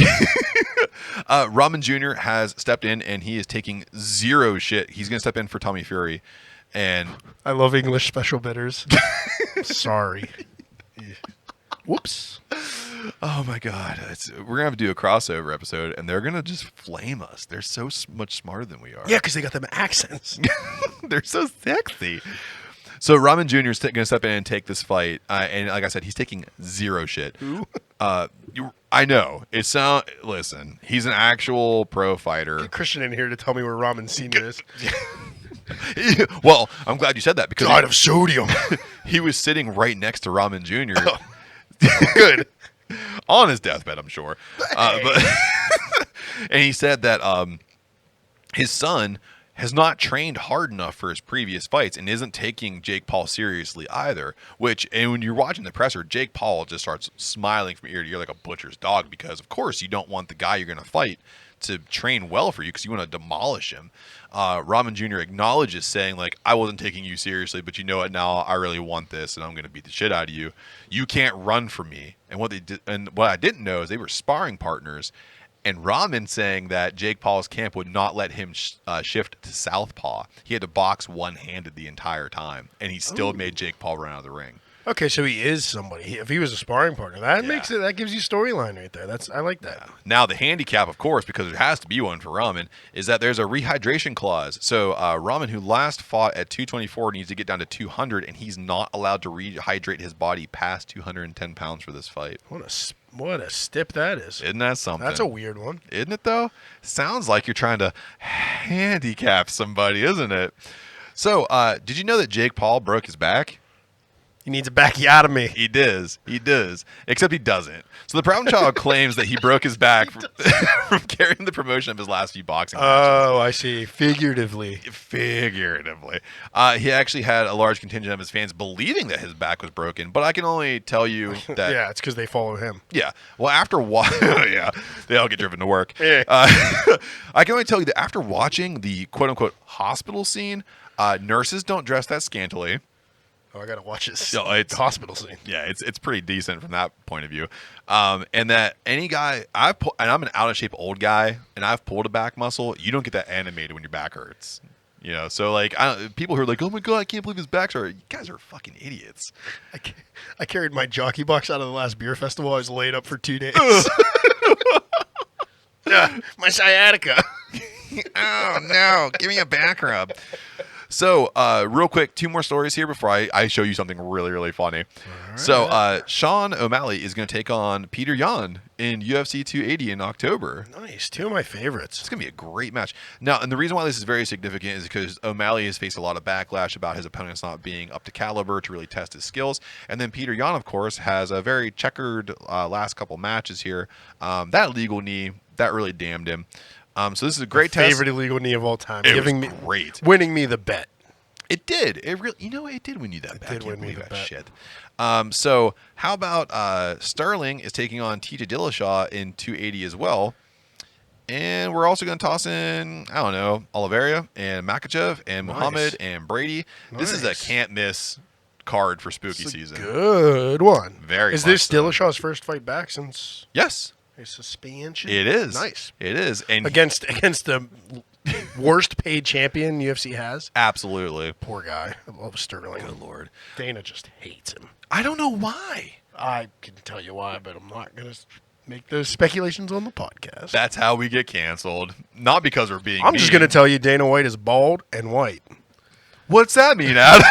Ramen Jr. has stepped in, and he is taking zero shit. He's going to step in for Tommy Fury. And I love English special bitters. Sorry. Whoops. Oh, my God. We're going to have to do a crossover episode, and they're going to just flame us. They're so much smarter than we are. Yeah, because they got them accents. They're so sexy. So Ramen Jr. is going to step in and take this fight. And like I said, he's taking zero shit. Who? I know. Listen, he's an actual pro fighter. Get Christian in here to tell me where Ramen Senior is. Well, I'm glad you said that because God of sodium. He was sitting right next to Ramen Jr. Oh. Good. On his deathbed, I'm sure. But and he said that his son has not trained hard enough for his previous fights and isn't taking Jake Paul seriously either. And when you're watching the presser, Jake Paul just starts smiling from ear to ear like a butcher's dog because, of course, you don't want the guy you're going to fight to train well for you because you want to demolish him. Ramen Jr. acknowledges saying, like, I wasn't taking you seriously, but you know what? Now I really want this, and I'm going to beat the shit out of you. You can't run from me. And what I didn't know is they were sparring partners. And Ramen saying that Jake Paul's camp would not let him shift to southpaw. He had to box one-handed the entire time, and he still made Jake Paul run out of the ring. Okay, so he is somebody. If he was a sparring partner, that gives you storyline right there. I like that. Yeah. Now the handicap, of course, because there has to be one for Ramen, is that there's a rehydration clause. So Ramen, who last fought at 224, needs to get down to 200, and he's not allowed to rehydrate his body past 210 pounds for this fight. What a stip that is. Isn't that something? That's a weird one. Isn't it, though? Sounds like you're trying to handicap somebody, isn't it? So, did you know that Jake Paul broke his back? He needs a backiotomy. He does. Except he doesn't. So the Problem Child claims that he broke his back from carrying the promotion of his last few boxing matches. Oh, I see. Figuratively. He actually had a large contingent of his fans believing that his back was broken, but I can only tell you that... Yeah, it's because they follow him. Yeah. Well, after yeah, they all get driven to work. Yeah. I can only tell you that after watching the quote-unquote hospital scene, nurses don't dress that scantily. Oh, I gotta watch this. No, it's hospital scene. Yeah, it's pretty decent from that point of view. And that any guy and I'm an out of shape old guy, and I've pulled a back muscle. You don't get that animated when your back hurts. You know, so like people who are like, oh my god, I can't believe his back's hurt. You guys are fucking idiots. I carried my jockey box out of the last beer festival. I was laid up for 2 days. My sciatica. Oh no, give me a back rub. So, real quick, 2 more stories here before I show you something really, really funny. Right. So, Sean O'Malley is going to take on Peter Yan in UFC 280 in October. Nice. 2 of my favorites. It's going to be a great match. Now, and the reason why this is very significant is because O'Malley has faced a lot of backlash about his opponents not being up to caliber to really test his skills. And then Peter Yan, of course, has a very checkered last couple matches here. That legal knee, that really damned him. So this is a great test. Favorite illegal knee of all time. It was great. Winning me the bet. It did. It really, it did win you that bet. It did win me the bet. Shit. So how about Sterling is taking on TJ Dillashaw in 280 as well, And we're also going to toss in, I don't know, Oliveira and Makachev and Nice. Muhammad and Brady. This is a can't miss card for spooky season. Good one. Very Is much this so. Dillashaw's first fight back since Yes, a suspension? it is. Nice. It is. And Against the worst paid champion UFC has. absolutely. Poor guy. I love Sterling. Good Lord. Dana just hates him. I don't know why. I can tell you why, but I'm not going to make those speculations on the podcast. That's how we get canceled. Not because we're being I'm just mean. going to tell you Dana White is bald and white. What's that mean, Adam?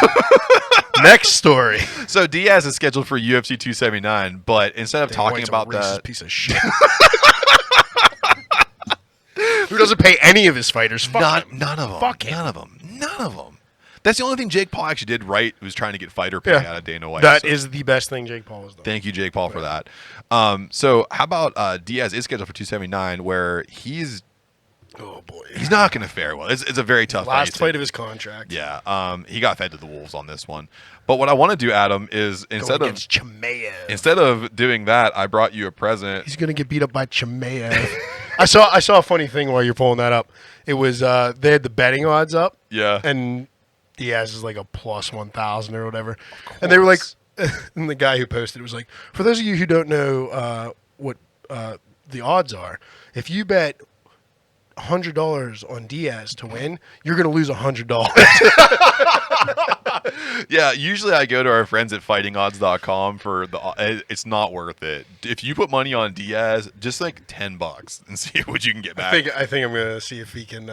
Next story. So Diaz is scheduled for UFC 279, but instead of Dana talking White's about a racist that, piece of shit. Who doesn't pay any of his fighters? Fuck him. none of them. Fuck him. None of them. None of them. That's the only thing Jake Paul actually did right. Was trying to get fighter pay out of Dana White. That So is the best thing Jake Paul has done. thank you, Jake Paul, for that. So how about Diaz is scheduled for 279, where he's Oh boy. not going to fare well. It's a very tough Last fight of his contract. Yeah. He got fed to the wolves on this one. But what I want to do, Adam, is instead of doing that, I brought you a present. He's gonna get beat up by Chimaev. I saw a funny thing while you're pulling that up. It was they had the betting odds up. Yeah. And Diaz is like a plus 1,000 or whatever. And they were like, and the guy who posted it was like, for those of you who don't know what the odds are, if you bet $100 on Diaz to win, you're gonna lose $100. Yeah, usually I go to our friends at fightingodds.com for it's not worth it. If you put money on Diaz, just like $10 and see what you can get back. I think I'm gonna see if he can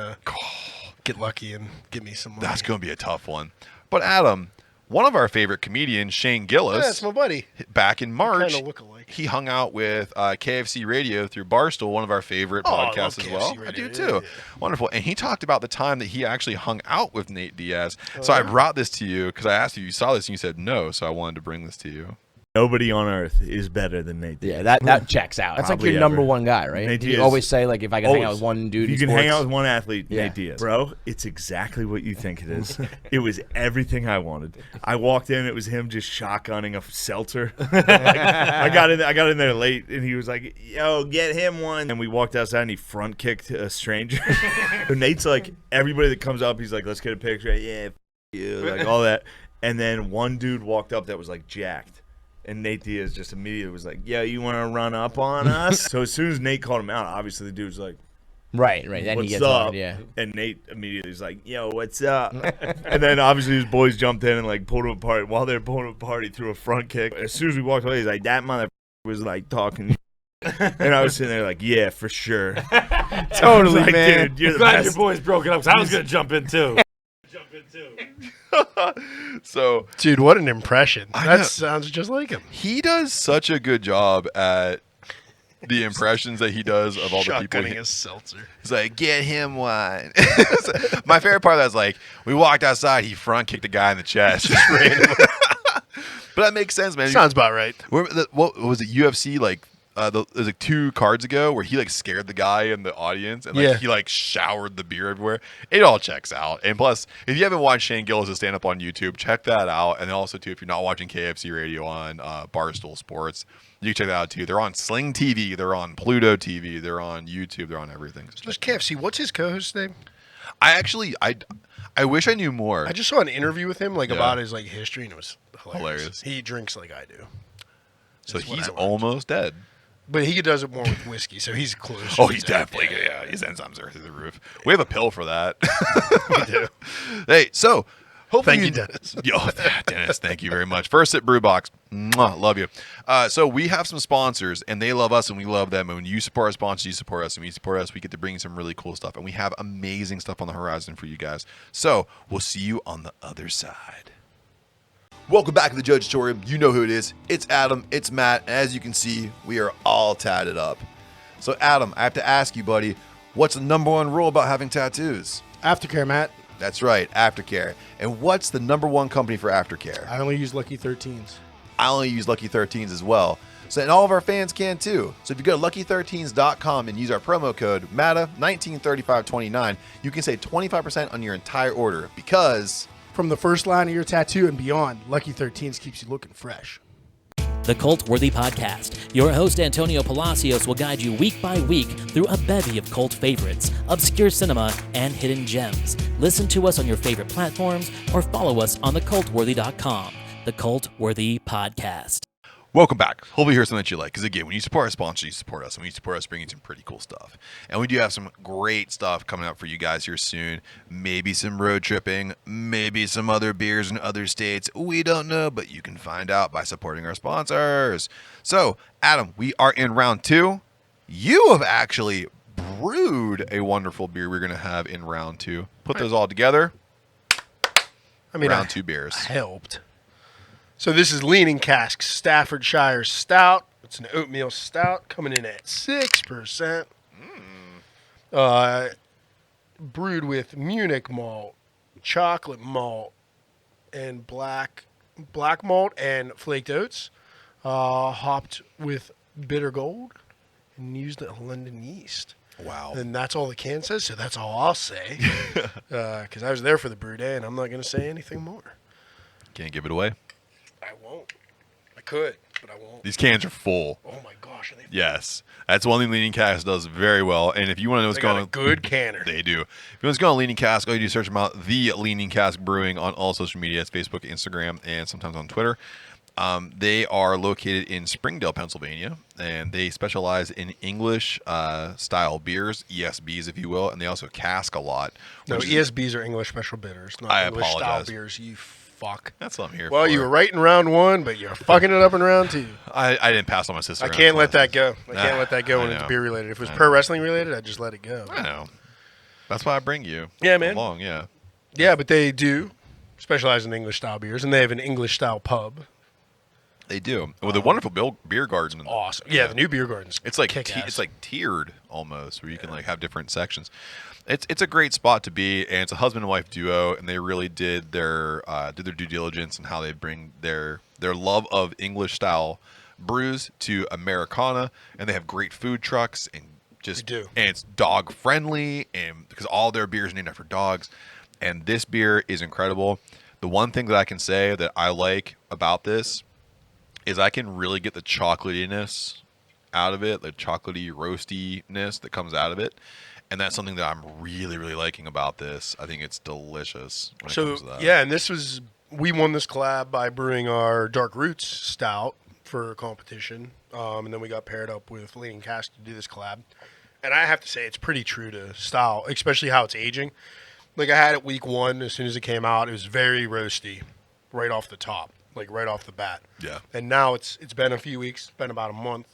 get lucky and give me some money. That's going to be a tough one. But Adam, one of our favorite comedians, Shane Gillis, Yeah, that's my buddy. back in March, Kinda look alike. he hung out with KFC Radio through Barstool, one of our favorite Oh, I love podcasts as well. KFC I do Radio, too. yeah. Wonderful. And he talked about the time that he actually hung out with Nate Diaz. So I brought this to you because I asked you saw this and you said no, so I wanted to bring this to you. Nobody on earth is better than Nate Diaz. Yeah, that checks out. That's like Probably your number ever. one guy, right? Nate You Diaz. always say, like, if I can hang out Always. with one dude You in can sports, hang out with one athlete, Yeah. Nate Diaz. Bro, it's exactly what you think it is. It was everything I wanted. I walked in, it was him just shotgunning a seltzer. I got in there late, and he was like, yo, get him one. And we walked outside, and he front kicked a stranger. So Nate's like, everybody that comes up, he's like, let's get a picture. Yeah, you, like all that. And then one dude walked up that was like jacked. And Nate Diaz just immediately was like, yo, you want to run up on us? So as soon as Nate called him out, obviously the dude's like, right. Then what's he gets up? on, yeah. And Nate immediately was like, yo, what's up? And then obviously his boys jumped in and like pulled him apart. While they were pulling him apart, he threw a front kick. As soon as we walked away, he's like, that mother was like talking. And I was sitting there like, yeah, for sure. Totally, Like, man. dude, you're the Glad best. your boys broke it up because I was going to jump in too. So Dude, what an impression. I That know. sounds just like him. he does such a good job at the impressions that he does of all the people. Shotgunning a seltzer. He's like, get him one. My favorite part of that is like, we walked outside, he front kicked a guy in the chest. Just randomly. But that makes sense, man. Sounds about right. What was it, UFC, like, it was like 2 cards ago where he like scared the guy in the audience and like Yeah. he like showered the beer everywhere. It all checks out. And plus, if you haven't watched Shane Gillis' stand up on YouTube, check that out. And then also too, if you're not watching KFC Radio on Barstool Sports, you can check that out too. They're on Sling TV, they're on Pluto TV, they're on YouTube, they're on everything. So Just KFC. What's his co-host's name? I wish I knew more. I just saw an interview with him, like Yeah. about his like history, and it was hilarious. Hilarious. He drinks like I do, So That's what he's I learned. almost dead. but he does it more with whiskey, so he's close. Oh, he's definitely good. Yeah, his enzymes are through the roof. We have a pill for that. We do. Hey, so hopefully Thank you, Dennis. Yo, Dennis, thank you very much. First at Brew Box. Mwah, love you. So we have some sponsors, and they love us, and we love them. And when you support our sponsors, you support us. And when you support us, we get to bring some really cool stuff. And we have amazing stuff on the horizon for you guys. So we'll see you on the other side. Welcome back to the Jojitorium. You know who it is. It's Adam. It's Matt. And as you can see, we are all tatted up. So Adam, I have to ask you, buddy, what's the number one rule about having tattoos? Aftercare, Matt. That's right, aftercare. And what's the number one company for aftercare? I only use Lucky 13s. I only use Lucky 13s as well. So, and all of our fans can too. So if you go to lucky13s.com and use our promo code MATA193529, you can save 25% on your entire order because From the first line of your tattoo and beyond, Lucky 13s keeps you looking fresh. The Cult-Worthy Podcast. Your host, Antonio Palacios, will guide you week by week through a bevy of cult favorites, obscure cinema, and hidden gems. Listen to us on your favorite platforms or follow us on thecultworthy.com. The Cult-Worthy Podcast. Welcome back. Hopefully you hear something that you like. Because again, when you support our sponsors, you support us. And when you support us, bringing some pretty cool stuff. And we do have some great stuff coming up for you guys here soon. Maybe some road tripping. Maybe some other beers in other states. We don't know, but you can find out by supporting our sponsors. So, Adam, we are in round 2. You have actually brewed a wonderful beer we're going to have in round 2. Put those all together. I mean, round 2 beers. I helped. So this is Leaning Cask Staffordshire Stout. It's an oatmeal stout coming in at 6%. Brewed with Munich malt, chocolate malt, and black malt and flaked oats. Hopped with bitter gold and used a London yeast. Wow. And that's all the can says, so that's all I'll say. Because I was there for the brew day, and I'm not going to say anything more. Can't give it away. I won't. I could, but I won't. These cans are full. Oh my gosh, are they? Yes, that's one thing Leaning Cask does very well. And if you want to know what's They going got on, a good canner. they do. If you want to go on Leaning Cask, all you do is search them out. The Leaning Cask Brewing on all social media. It's Facebook, Instagram, and sometimes on Twitter. They are located in Springdale, Pennsylvania, and they specialize in English style beers, ESBs, if you will, and they also cask a lot. No, which is- ESBs are English special bitters, not I English style apologize. beers. You fuck. That's what I'm here Well, for. you were right in round 1, but you're fucking it up in round 2. I didn't pass on my sister. I can't let that go. I can't let that go I when it's know. beer related. If it was I pro know. wrestling related, I'd just let it go. I know. That's why I bring you. Yeah, man. Along, yeah. Yeah, but they do specialize in English style beers, and they have an English style pub. They do. With a wonderful beer garden. Awesome. Yeah, the new beer garden's It's like kick-ass. it's like tiered almost, where you can like have different sections. It's a great spot to be, and it's a husband and wife duo, and they really did their due diligence and how they bring their love of English style brews to Americana, and they have great food trucks and just They do. and it's dog friendly, and because all their beers are named after dogs, and this beer is incredible. The one thing that I can say that I like about this is I can really get the chocolatiness out of it, the chocolatey roastiness that comes out of it. And that's something that I'm really, really liking about this. I think it's delicious when it So comes to that. yeah, and we won this collab by brewing our Dark Roots Stout for a competition, and then we got paired up with Leaning Cask to do this collab. And I have to say, it's pretty true to style, especially how it's aging. Like I had it week 1, as soon as it came out, it was very roasty, right off the top, like right off the bat. Yeah. And now it's been a few weeks, been about a month.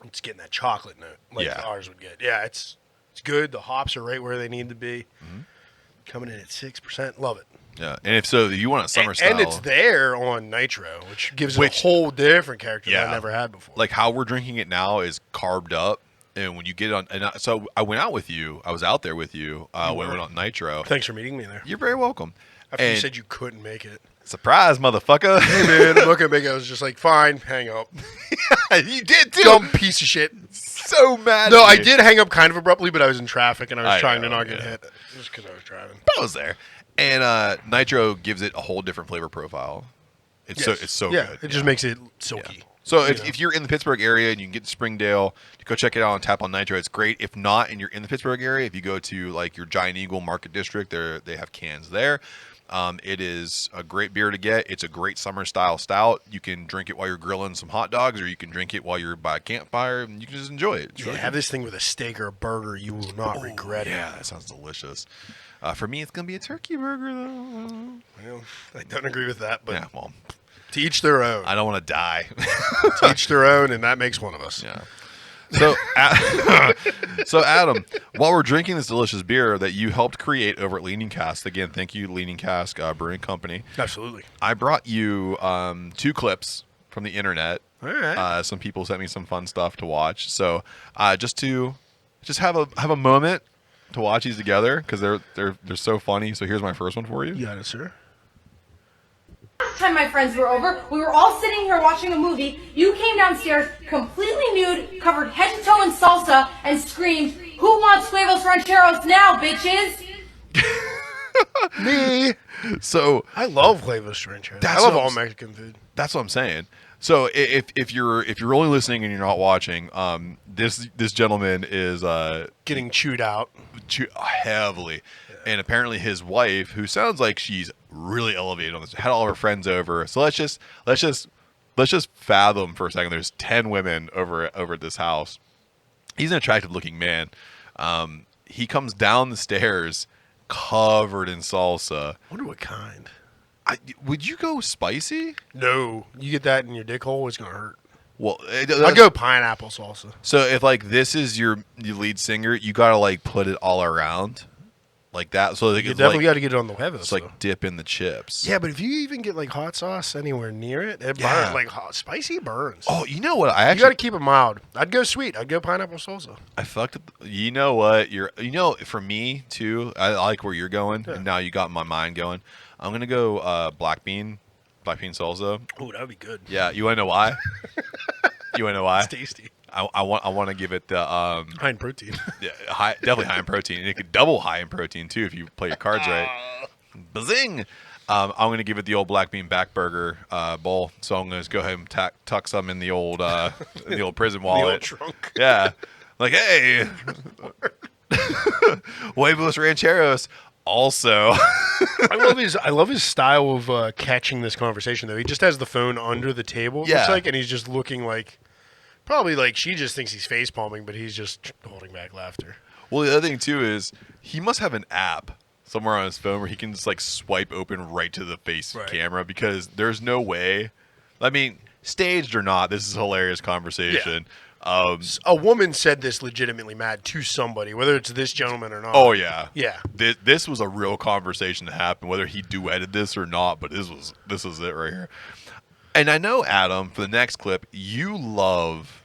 It's getting that chocolate note, like Yeah. ours would get. Yeah, it's good. The hops are right where they need to be. Mm-hmm. Coming in at 6%. Love it. Yeah. And if so, you want a summer style. And it's there on Nitro, which gives it a whole different character that I never had before. Like how we're drinking it now is carved up. And when you get it on, so I went out with you. I was out there with you when we went on Nitro. Thanks for meeting me there. You're very welcome. After you And- said you couldn't make it. Surprise, motherfucker. Hey, man, I'm not going to make it. I was just like, fine, hang up. You did too. Dumb piece of shit. So mad. No, at I me. did hang up kind of abruptly, but I was in traffic and I was I trying to know, not get yeah. hit. Just because I was driving. I was there. And Nitro gives it a whole different flavor profile. It's Yes. so yeah, good. it just makes it silky. So you if, know. if you're in the Pittsburgh area and you can get to Springdale, you go check it out on tap on Nitro. It's great. If not, and you're in the Pittsburgh area, if you go to like your Giant Eagle Market District, they have cans there. It is a great beer to get. It's a great summer style stout. You can drink it while you're grilling some hot dogs, or you can drink it while you're by a campfire, and you can just enjoy it. It's Yeah, really have good. this thing with a steak or a burger. You will not regret Yeah, that sounds delicious. For me, it's gonna be a turkey burger though. it. Well, I don't agree with that, but Yeah, well, to each their own. I don't want to die. To each their own, and that makes one of us. Yeah. So, so Adam, while we're drinking this delicious beer that you helped create over at Leaning Cask, again, thank you, Leaning Cask Brewing Company. Absolutely. I brought you 2 clips from the internet. All right. Some people sent me some fun stuff to watch. So, just have a moment to watch these together because they're so funny. So here's my first one for you. You got it, sir. Last time my friends were over, we were all sitting here watching a movie. You came downstairs completely nude, covered head to toe in salsa, and screamed, "Who wants huevos rancheros now, bitches?" Me. So I love huevos rancheros. I That's love what all I'm- Mexican food. that's what I'm saying. So if you're only listening and you're not watching, this gentleman is Getting chewed out. heavily, and apparently his wife, who sounds like she's really elevated on this, had all of her friends over. So let's just fathom for a second. There's 10 women over at this house. He's an attractive looking man. He comes down the stairs covered in salsa. I wonder what kind. Would you go spicy? No. You get that in your dick hole, it's going to hurt. Well, I'd go pineapple salsa. So if like this is your lead singer, you gotta like put it all around, like that. So like, You it's definitely like, got to get it on the huevos. it's like dip in the chips. yeah, but if you even get like hot sauce anywhere near it, it Yeah. burns. Like spicy burns. Oh, you know what? I you got actually to keep it mild. I'd go sweet. I'd go pineapple salsa. I fucked up. You know what? For me too. I like where you're going, and now you got my mind going. I'm gonna go black bean salsa. Oh, that would be good. Yeah, you wanna know why? You wanna know why? It's tasty. I want to give it the High in protein. yeah, definitely high in protein, and it could double high in protein too if you play your cards right. Bazing! I'm going to give it the old black bean back burger bowl. So I'm going to go ahead and tuck some in the old prison wallet. The old trunk. Yeah, like hey, huevos rancheros. Also, I love his style of catching this conversation though. He just has the phone under the table, it Yeah. looks like, and he's just looking like, probably like she just thinks he's face palming, but he's just holding back laughter. well, the other thing too is he must have an app somewhere on his phone where he can just like swipe open right to the face Right. camera, because there's no way. I mean, staged or not, this is a hilarious conversation. A woman said this legitimately, Matt, to somebody, whether it's this gentleman or not. Oh yeah, Yeah. This was a real conversation that happened, whether he duetted this or not. But this was it right here. And I know, Adam, for the next clip, you love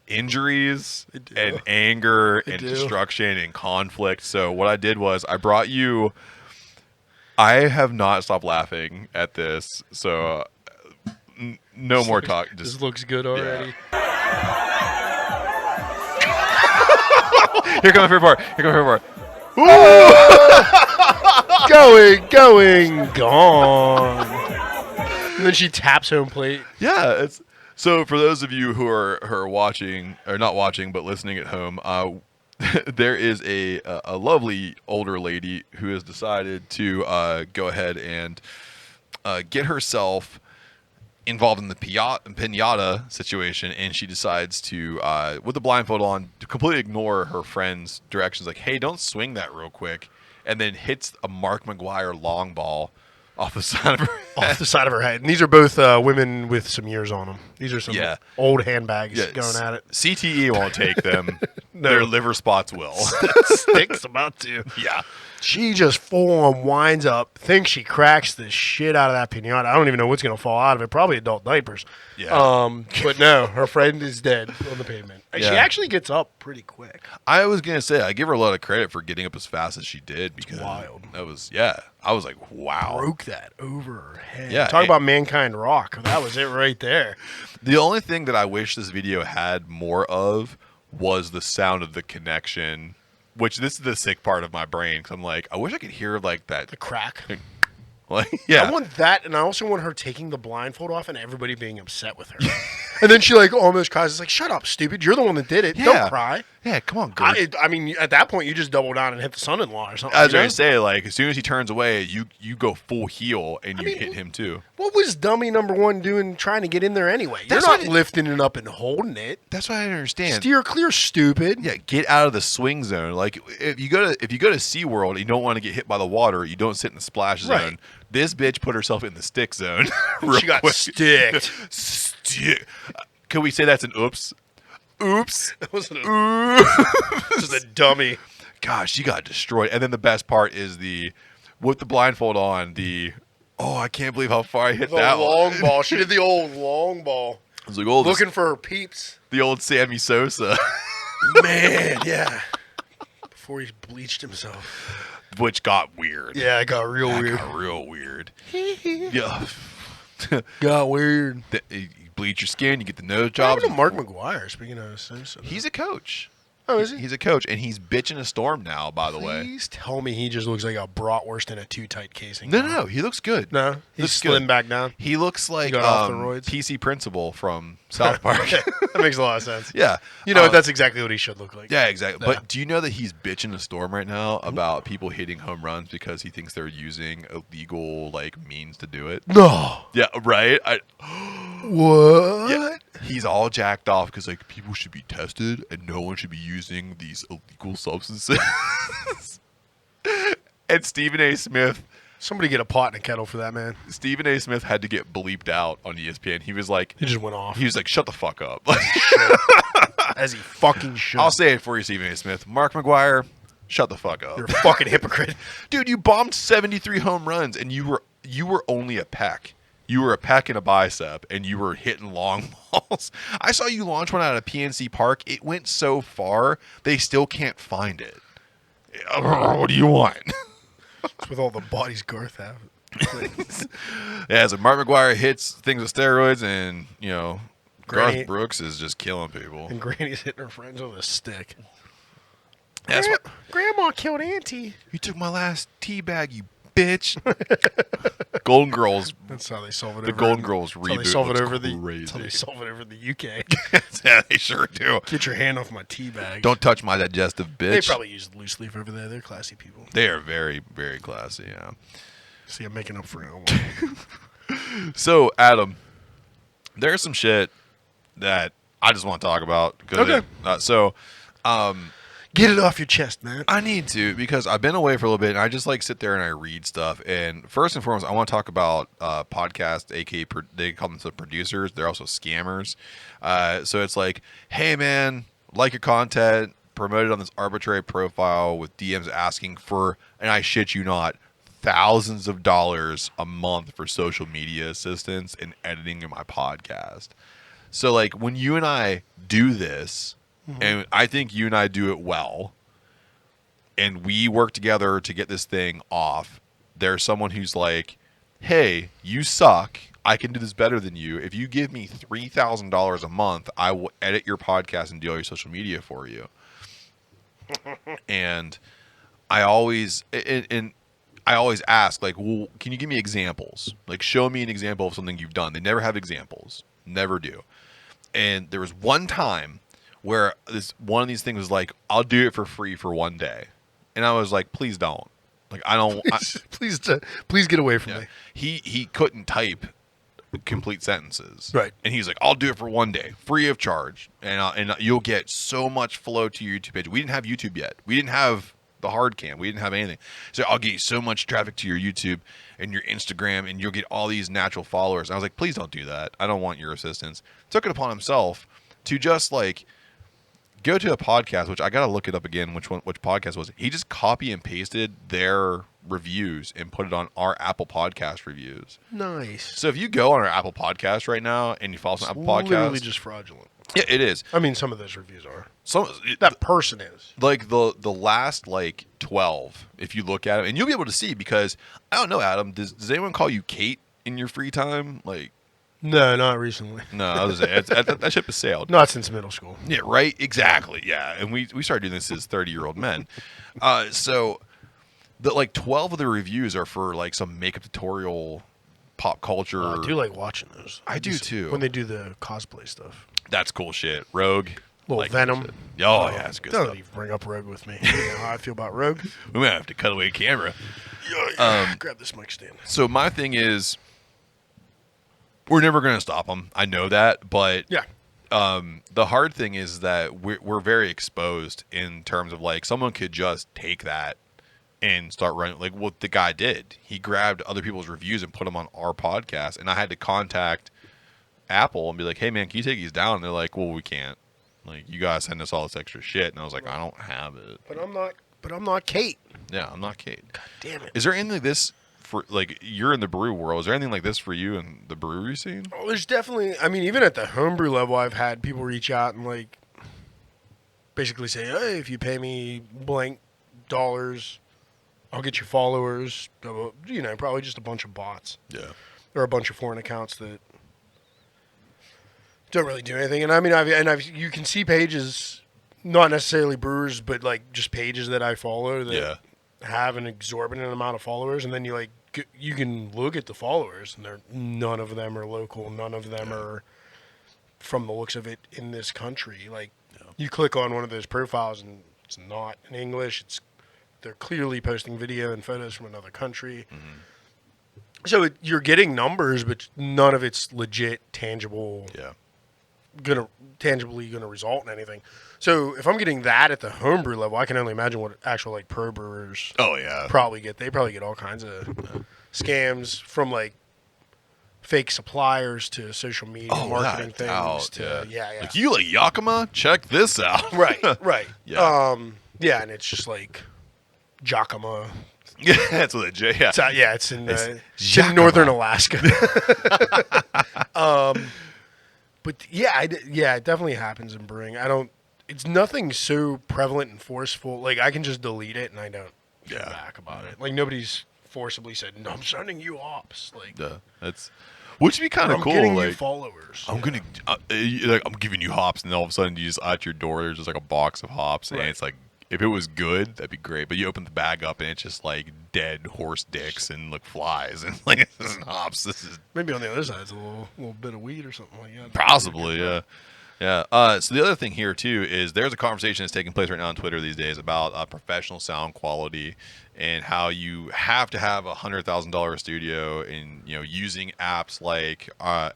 injuries and anger and destruction and conflict. So what I did was I brought you. I have not stopped laughing at this. So no more talk. This looks good already. Here comes my favorite part. Going, gone. And then she taps home plate. Yeah, it's so for those of you who are watching or not watching but listening at home, there is a lovely older lady who has decided to go ahead and get herself involved in the pinata situation, and she decides to, with the blindfold on, to completely ignore her friend's directions. Like, hey, don't swing that real quick, and then hits a Mark McGuire long ball off the side of her head. Off the side of her head. And these are both women with some years on them. These are some old handbags going at it. CTE won't take them. No. Their liver spots will. Stick's about to. Yeah. She just full on winds up, thinks she cracks the shit out of that pinata. I don't even know what's going to fall out of it. Probably adult diapers. Yeah. But no, her friend is dead on the pavement. And She Yeah. actually gets up pretty quick. I was gonna say I give her a lot of credit for getting up as fast as she did, because wild. That was I was like, wow. Broke that over her head. Yeah, Talk about mankind rock. That was it right there. The only thing that I wish this video had more of was the sound of the connection, which this is the sick part of my brain, because I'm like, I wish I could hear like that. The crack. Like, yeah. I want that, and I also want her taking the blindfold off and everybody being upset with her. And then she like almost cries. It's like, shut up, stupid. You're the one that did it. Yeah. Don't cry. Yeah, come on, girl. I mean, at that point, you just double down and hit the son-in-law or something. I was you know? going to say, like, as soon as he turns away, you go full heel and you mean, hit him too. What was dummy number one doing trying to get in there anyway? That's You're what not lifting it up and holding it. That's what I didn't understand. Steer clear, stupid. Yeah, get out of the swing zone. Like if you go to SeaWorld and you don't want to get hit by the water, you don't sit in the splash zone. Right. This bitch put herself in the stick zone. She got sticked. Stick. Can we say that's an oops? Oops. That wasn't a, this is a dummy. Gosh, she got destroyed. And then the best part is with the blindfold on, I can't believe how far I hit The that long one. ball. She did the old long ball. I was like, Looking for her peeps. the old Sammy Sosa. Man, yeah. Before he bleached himself. Which got weird. Yeah, it got real weird. Got real weird. Yeah. Got weird. You bleach your skin, you get the nose What jobs. happened to Mark McGuire, speaking of Simpson? He's a coach. Oh, is he? He's a coach, and he's bitching a storm now, by the way. Please tell me he just looks like a bratwurst in a too tight casing. No. He looks good. No? He's Looks slimmed good. back down. He looks like got off the roids? PC Principal from South Park. That makes a lot of sense. Yeah. You know, that's exactly what he should look like. Yeah, exactly. Yeah. But do you know that he's bitching a storm right now about people hitting home runs because he thinks they're using illegal means to do it? No. Yeah, right. What? Yeah, he's all jacked off because people should be tested and no one should be using these illegal substances. And Stephen A. Smith. Somebody get a pot and a kettle for that, man. Stephen A. Smith had to get bleeped out on ESPN. He was like, He just went off. he was like, shut the fuck up. As he fucking should. I'll say it for you, Stephen A. Smith. Mark McGuire, shut the fuck up. You're a fucking hypocrite. Dude, you bombed 73 home runs and you were only a peck. You were a peck and a bicep, and you were hitting long balls. I saw you launch one out of PNC Park. It went so far, they still can't find it. What do you want? It's with all the bodies Garth have. Yeah, so Mark McGuire hits things with steroids, and, Granny- Garth Brooks is just killing people. And Granny's hitting her friends with a stick. That's what. Grandma killed Auntie. You took my last tea bag, you bitch. Golden Girls. That's how they solve it. The Golden Girls reboot. That's how they solve it looks over crazy. That's how they solve it over the UK. Yeah, they sure do. Get your hand off my tea bag. Don't touch my digestive bitch. They probably use loose leaf over there. They're classy people. They are very, very classy, yeah. See, I'm making up for it. So, Adam, there's some shit that I just want to talk about. Okay. Get it off your chest, man. I need to, because I've been away for a little bit, and I just sit there and I read stuff. And first and foremost, I want to talk about podcasts, aka they call them producers. They're also scammers. So it's like, hey, man, like your content, promote it on this arbitrary profile with DMs asking for, and I shit you not, thousands of dollars a month for social media assistance and editing in my podcast. So, when you and I do this, and I think you and I do it well, and we work together to get this thing off, there's someone who's like, hey, you suck. I can do this better than you. If you give me $3,000 a month, I will edit your podcast and do all your social media for you. And I always ask, well, can you give me examples? Show me an example of something you've done. They never have examples. Never do. And there was one time where one of these things was like, I'll do it for free for one day. And I was like, please don't. I don't. Please get away from me. He couldn't type complete sentences. Right. And he's like, I'll do it for one day, free of charge. And you'll get so much flow to your YouTube page. We didn't have YouTube yet. We didn't have the hard cam. We didn't have anything. So I'll get you so much traffic to your YouTube and your Instagram, and you'll get all these natural followers. And I was like, please don't do that. I don't want your assistance. Took it upon himself to just go to a podcast, which I got to look it up again, which podcast was it? He just copy and pasted their reviews and put it on our Apple Podcast reviews. Nice. So if you go on our Apple Podcast right now and you follow some Apple Podcasts. Literally just fraudulent. Yeah, it is. I mean, some of those reviews are. That person is. The last 12, if you look at it, and you'll be able to see, because I don't know, Adam, does anyone call you Kate in your free time? No, not recently. No, I was that ship has sailed. Not since middle school. Yeah, right? Exactly. Yeah. And we started doing this as 30-year-old men. So the 12 of the reviews are for some makeup tutorial, pop culture. I do like watching those. I do too. When they do the cosplay stuff. That's cool shit. Rogue. Little Venom. Oh, yeah, that's good Don't stuff. even bring up Rogue with me. You know how I feel about Rogue. We might have to cut away camera. Grab this mic stand. So my thing is, we're never going to stop them. I know that, but yeah. The hard thing is that we're very exposed in terms of someone could just take that and start running what the guy did. He grabbed other people's reviews and put them on our podcast, and I had to contact Apple and be like, hey man, can you take these down? And they're like, well, we can't. You guys send us all this extra shit. And I was like, I don't have it. But I'm not Kate. Yeah, I'm not Kate. God damn it. Is there anything like this for you're in the brew world? Is there anything like this for you in the brewery scene? Oh, there's definitely. I mean, even at the homebrew level, I've had people reach out and basically say, hey, if you pay me blank dollars, I'll get you followers. Probably just a bunch of bots. Yeah. Or a bunch of foreign accounts that don't really do anything. And I mean, you can see pages not necessarily brewers, but like just pages that I follow that Yeah. have an exorbitant amount of followers, and then you like you can look at the followers, and none of them are local, none of them are from the looks of it in this country. Like you click on one of those profiles, and it's not in English. They're clearly posting video and photos from another country. So you're getting numbers, but none of it's legit, tangible. Yeah. Tangibly gonna result in anything. So if I'm getting that at the homebrew level, I can only imagine what actual like pro brewers Oh yeah. probably get. They probably get all kinds of scams from like fake suppliers to social media marketing things to yeah. Like you like Yakima? Check this out. Right. Yeah. Yeah, and it's just like Yakima. Yeah, that's what it. Yeah. It's in Yakima. northern Alaska. But yeah, it definitely happens in brewing. It's nothing so prevalent and forceful. Like I can just delete it and I don't get back about it. Like nobody's forcibly said, "No, I'm sending you hops." Like that's which would be kind of I'm cool. getting like you followers. I'm gonna like I'm giving you hops, and then all of a sudden you just at your door there's just like a box of hops, and it's like if it was good that'd be great. But you open the bag up and it's just like dead horse dicks and like flies and like this is hops. This is Maybe on the other side it's a little bit of weed or something like that. possibly yeah. So the other thing here too is there's a conversation that's taking place right now on Twitter these days about professional sound quality and how you have to have $100,000 studio and using apps like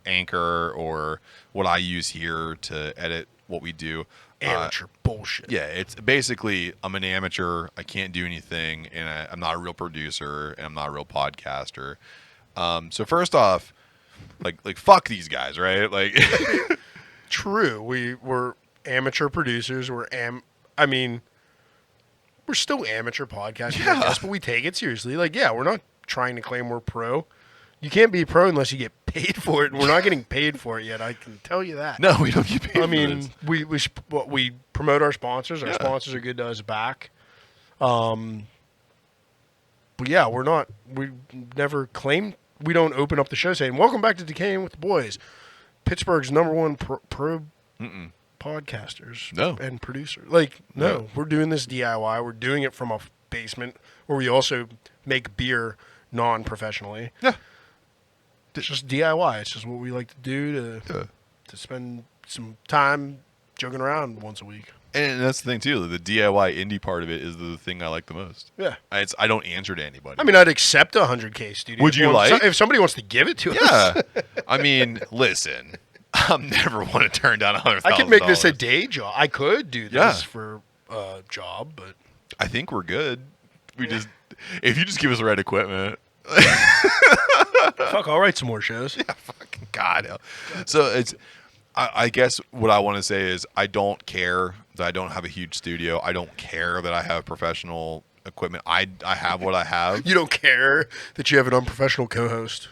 Anchor or what I use here to edit what we do. Amateur bullshit. Yeah, it's basically I'm an amateur. I can't do anything, and I'm not a real producer, and I'm not a real podcaster. So first off, like fuck these guys, right? Like, True. We're amateur producers. We're still amateur podcasters, I guess, but we take it seriously. Like, yeah, we're not trying to claim we're pro. You can't be pro unless you get paid for it, and we're not getting paid for it yet. I can tell you that. no, we don't get paid. I mean, we promote our sponsors. Our sponsors are good to us back. But yeah, we never claim. We don't open up the show saying, "Welcome back to Decaying with the Boys, Pittsburgh's #1 pro podcasters and producers." Like, no, we're doing this DIY. We're doing it from a basement where we also make beer non-professionally. Yeah. It's just DIY. It's just what we like to do to spend some time joking around once a week. And that's the thing too. The DIY indie part of it is the thing I like the most. Yeah. I don't answer to anybody. I mean, I'd accept a 100K studio. Would you like? If somebody wants to give it to us? Yeah. I mean, listen. I'm never want to turn down $100,000. I could make this a day job. I could do this for a job, but I think we're good. If you just give us the right equipment. fuck, I'll write some more shows. Yeah, fucking God. So I guess what I want to say is I don't care that I don't have a huge studio. I don't care that I have professional equipment. I have what I have. You don't care that you have an unprofessional co-host.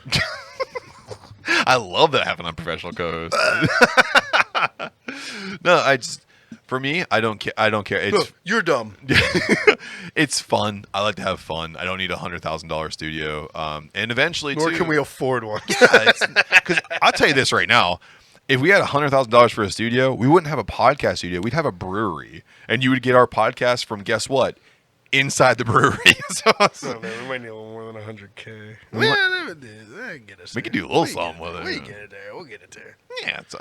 I love that I have an unprofessional co-host. No, for me, I don't care. I don't care. You're dumb. It's fun. I like to have fun. I don't need a $100,000 studio. And eventually, Nor can we afford one. Yeah, because I'll tell you this right now. If we had $100,000 for a studio, we wouldn't have a podcast studio. We'd have a brewery, and you would get our podcast from guess what? Inside the brewery. Oh, man, we might need a little more than 100K. We could do a little something with it. We get it there. We'll get it there. Yeah, it's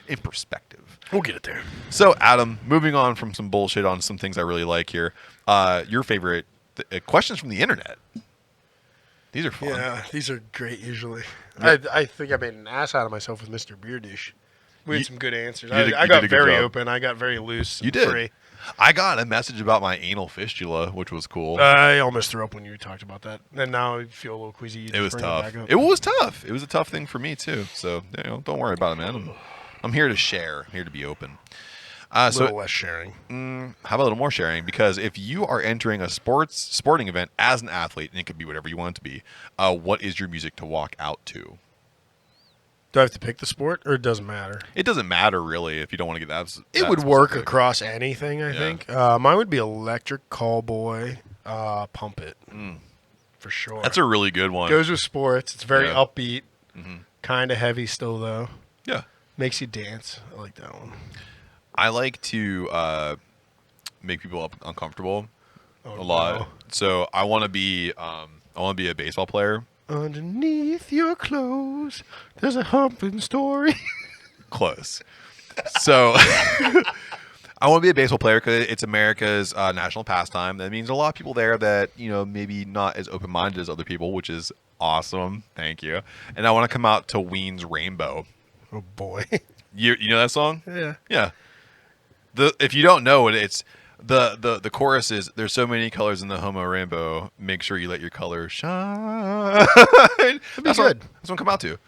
in perspective. We'll get it there. So, Adam, moving on from some bullshit on some things I really like here. Your favorite questions from the internet. These are fun. Yeah, these are great usually. I think I made an ass out of myself with Mr. Beardouche. We had some good answers. I got very open. I got very loose. You did. Free. I got a message about my anal fistula, which was cool. I almost threw up when you talked about that. And now I feel a little queasy. It was tough. It was tough. It was a tough thing for me, too. So, don't worry about it, man. I'm here to share. I'm here to be open. A little less sharing. How about a little more sharing? Because if you are entering a sporting event as an athlete, and it could be whatever you want it to be, what is your music to walk out to? Do I have to pick the sport, or it doesn't matter? It doesn't matter, really, if you don't want to get that. It would work across anything, I think. Mine would be Electric Callboy, Pump It, for sure. That's a really good one. Goes with sports. It's very upbeat, kind of heavy still, though. Yeah. Makes you dance. I like that one. I like to make people uncomfortable Oh, a lot. no. So I want to be a baseball player. Underneath your clothes, there's a humping story. Close. So I want to be a baseball player because it's America's national pastime. That means a lot of people there that, maybe not as open-minded as other people, which is awesome. Thank you. And I want to come out to Ween's Rainbow. Oh boy. You know that song? Yeah. Yeah. If you don't know it, it's the chorus is, there's so many colors in the homo rainbow. Make sure you let your colors shine. That's good. That's what I'm come out to.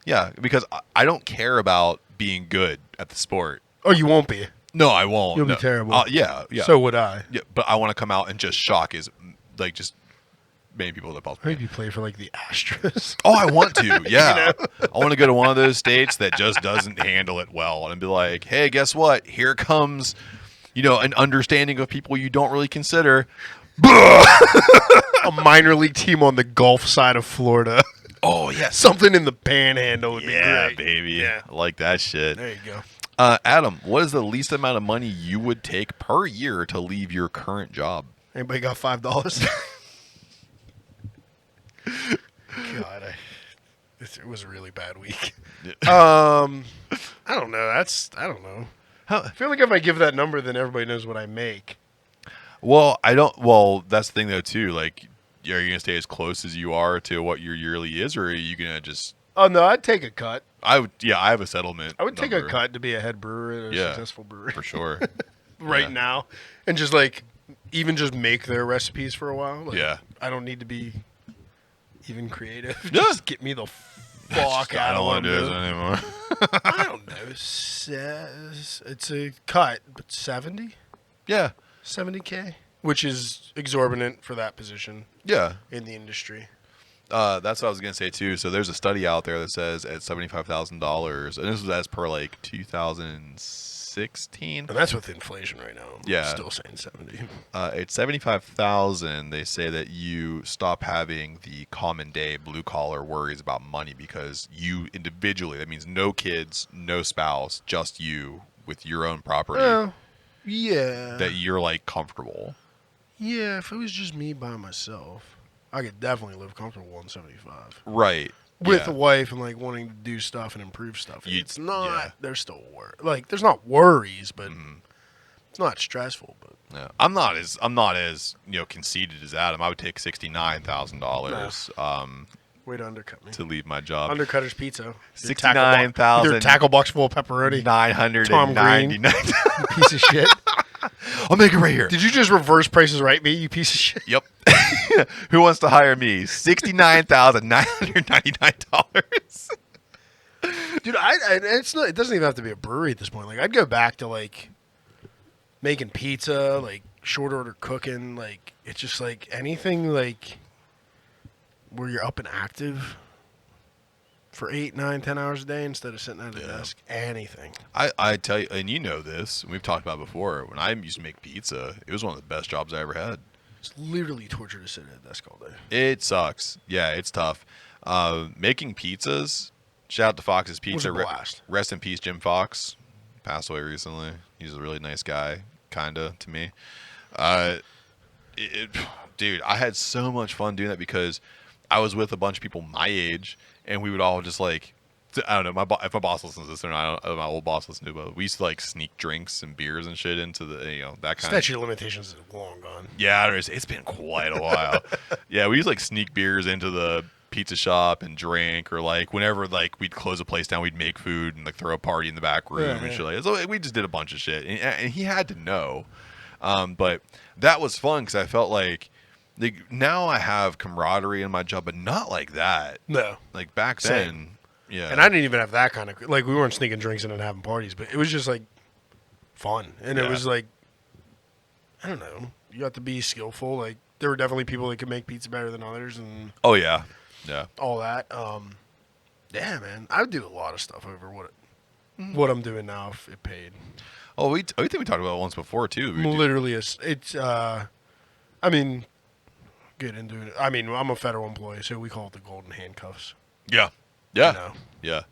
Yeah, because I don't care about being good at the sport. Oh, you won't be. No, I won't. You'll No. be terrible. Yeah. So would I. Yeah, but I want to come out and just shock just many people that possible. Maybe play for like the Astros. Oh, I want to. Yeah. I want to go to one of those states that just doesn't handle it well and be like, hey, guess what? Here comes, an understanding of people you don't really consider. A minor league team on the Gulf side of Florida. Oh, yes. Something in the Panhandle would be Yeah, great. baby. Yeah. I like that shit. There you go. Adam, what is the least amount of money you would take per year to leave your current job? Anybody got $5? God, it was a really bad week. I don't know. I don't know. I feel like if I give that number, then everybody knows what I make. Well, I don't. Well, that's the thing though too. Like, are you gonna stay as close as you are to what your yearly is, or are you gonna just? Oh no, I'd take a cut. I would. Yeah, I have a settlement. I would take number, a cut to be a head brewer at a successful brewery for sure. right Yeah. now, and just like even just make their recipes for a while. Like, Yeah. I don't need to be even creative. Yeah. Just get me the fuck I out don't of want to do London. this anymore. I don't know. Says it's a cut, but 70? Yeah. 70K, which is exorbitant for that position Yeah. in the industry. That's what I was gonna say too. So there's a study out there that says at $75,000, and this was as per like 2016. And that's with inflation right now. I'm Yeah. still saying 70. At 75,000, they say that you stop having the common day blue collar worries about money because you individually. That means no kids, no spouse, just you with your own property. Well, yeah. That you're like comfortable. Yeah, if it was just me by myself, I could definitely live comfortable on 75. Right. With Yeah. a wife and like wanting to do stuff and improve stuff. It's not. yeah. There's still like there's not worries, but it's not stressful. But Yeah. I'm not as conceited as Adam. I would take $69,000 way to undercut me. to leave my job. Undercutter's Pizza. 69,000. Either a tackle box full of pepperoni. Tom Green. $999. You piece of shit. I'll make it right here. Did you just reverse Prices Right me, you piece of shit? Yep. Who wants to hire me? $69,999. Dude, it's not. It doesn't even have to be a brewery at this point. Like, I'd go back to like making pizza, like short order cooking. Like, it's just like anything like where you're up and active for 8, 9, 10 hours a day instead of sitting at a desk. Anything. I tell you, and you know this, and we've talked about it before, when I used to make pizza, it was one of the best jobs I ever had. It's literally torture to sit at a desk all day. It sucks. Yeah, it's tough. Making pizzas, shout out to Fox's Pizza. Was a blast. Rest in peace, Jim Fox. Passed away recently. He's a really nice guy, kinda, to me. Dude, I had so much fun doing that because I was with a bunch of people my age, and we would all just like, I don't know, if my boss listens to this or not, my old boss listens to it, but we used to like sneak drinks and beers and shit into the, that kind of. Statute of limitations is long gone. Yeah, it's been quite a while. Yeah, we used to like sneak beers into the pizza shop and drink, or like whenever like we'd close a place down, we'd make food and like throw a party in the back room and shit like that. So we just did a bunch of shit, and he had to know. But that was fun because I felt like now I have camaraderie in my job, but not like that. No. Like back Same. then. Yeah. And I didn't even have that kind of like we weren't sneaking drinks in and having parties, but it was just like fun, and it was like I don't know, you got to be skillful. Like there were definitely people that could make pizza better than others, and Oh yeah, yeah. all that. Yeah, man, I would do a lot of stuff over what I'm doing now if it paid. Oh, I think we talked about it once before too. Literally, it's. I mean, get into it. I mean, I'm a federal employee, so we call it the golden handcuffs. Yeah, yeah, know. yeah.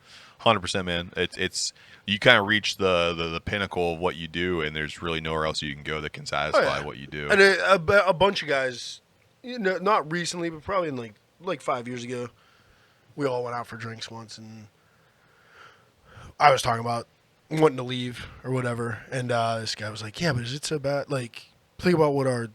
100%, man. It's you kind of reach the pinnacle of what you do, and there's really nowhere else you can go that can satisfy what you do. And a bunch of guys, not recently, but probably in like 5 years ago, we all went out for drinks once, and I was talking about wanting to leave or whatever, and this guy was like, "Yeah, but is it so bad? Like, think about what our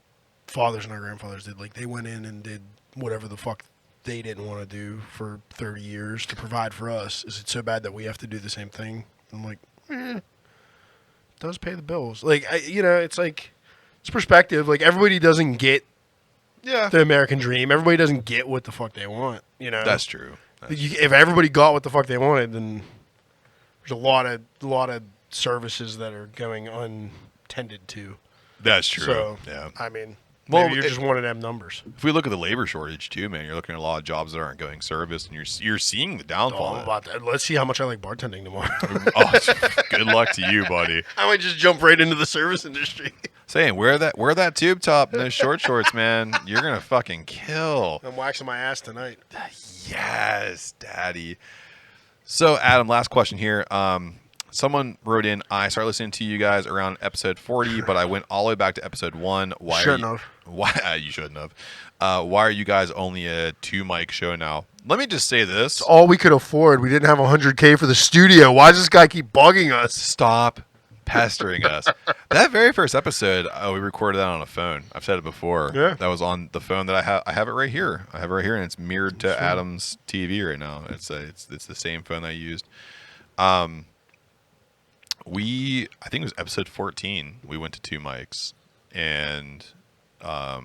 fathers and our grandfathers did. Like, they went in and did whatever the fuck they didn't want to do for 30 years to provide for us. Is it so bad that we have to do the same thing?" I'm like, it does pay the bills. Like, it's like, it's perspective. Like, everybody doesn't get the American dream. Everybody doesn't get what the fuck they want, That's true. If everybody got what the fuck they wanted, then there's a lot of services that are going untended to. That's true. So, yeah. I mean, Well, maybe you're just one of them numbers. If we look at the labor shortage too, man, you're looking at a lot of jobs that aren't going service, and you're seeing the downfall. Oh, about that. Let's see how much I like bartending tomorrow. Good luck to you, buddy. I might just jump right into the service industry. Saying wear that tube top and those short shorts, man. You're gonna fucking kill. I'm waxing my ass tonight. Yes, daddy. So, Adam, last question here. Someone wrote in, I started listening to you guys around episode 40, but I went all the way back to episode 1. Why shouldn't have. Why you shouldn't have. Why are you guys only a 2-mic show now? Let me just say this. It's all we could afford. We didn't have $100K for the studio. Why does this guy keep bugging us? Stop pestering us. That very first episode, we recorded that on a phone. I've said it before. Yeah. That was on the phone that I have. I have it right here. I have it right here, and it's mirrored to Adam's TV right now. It's the same phone that I used. I think it was episode 14. We went to 2 mics, and I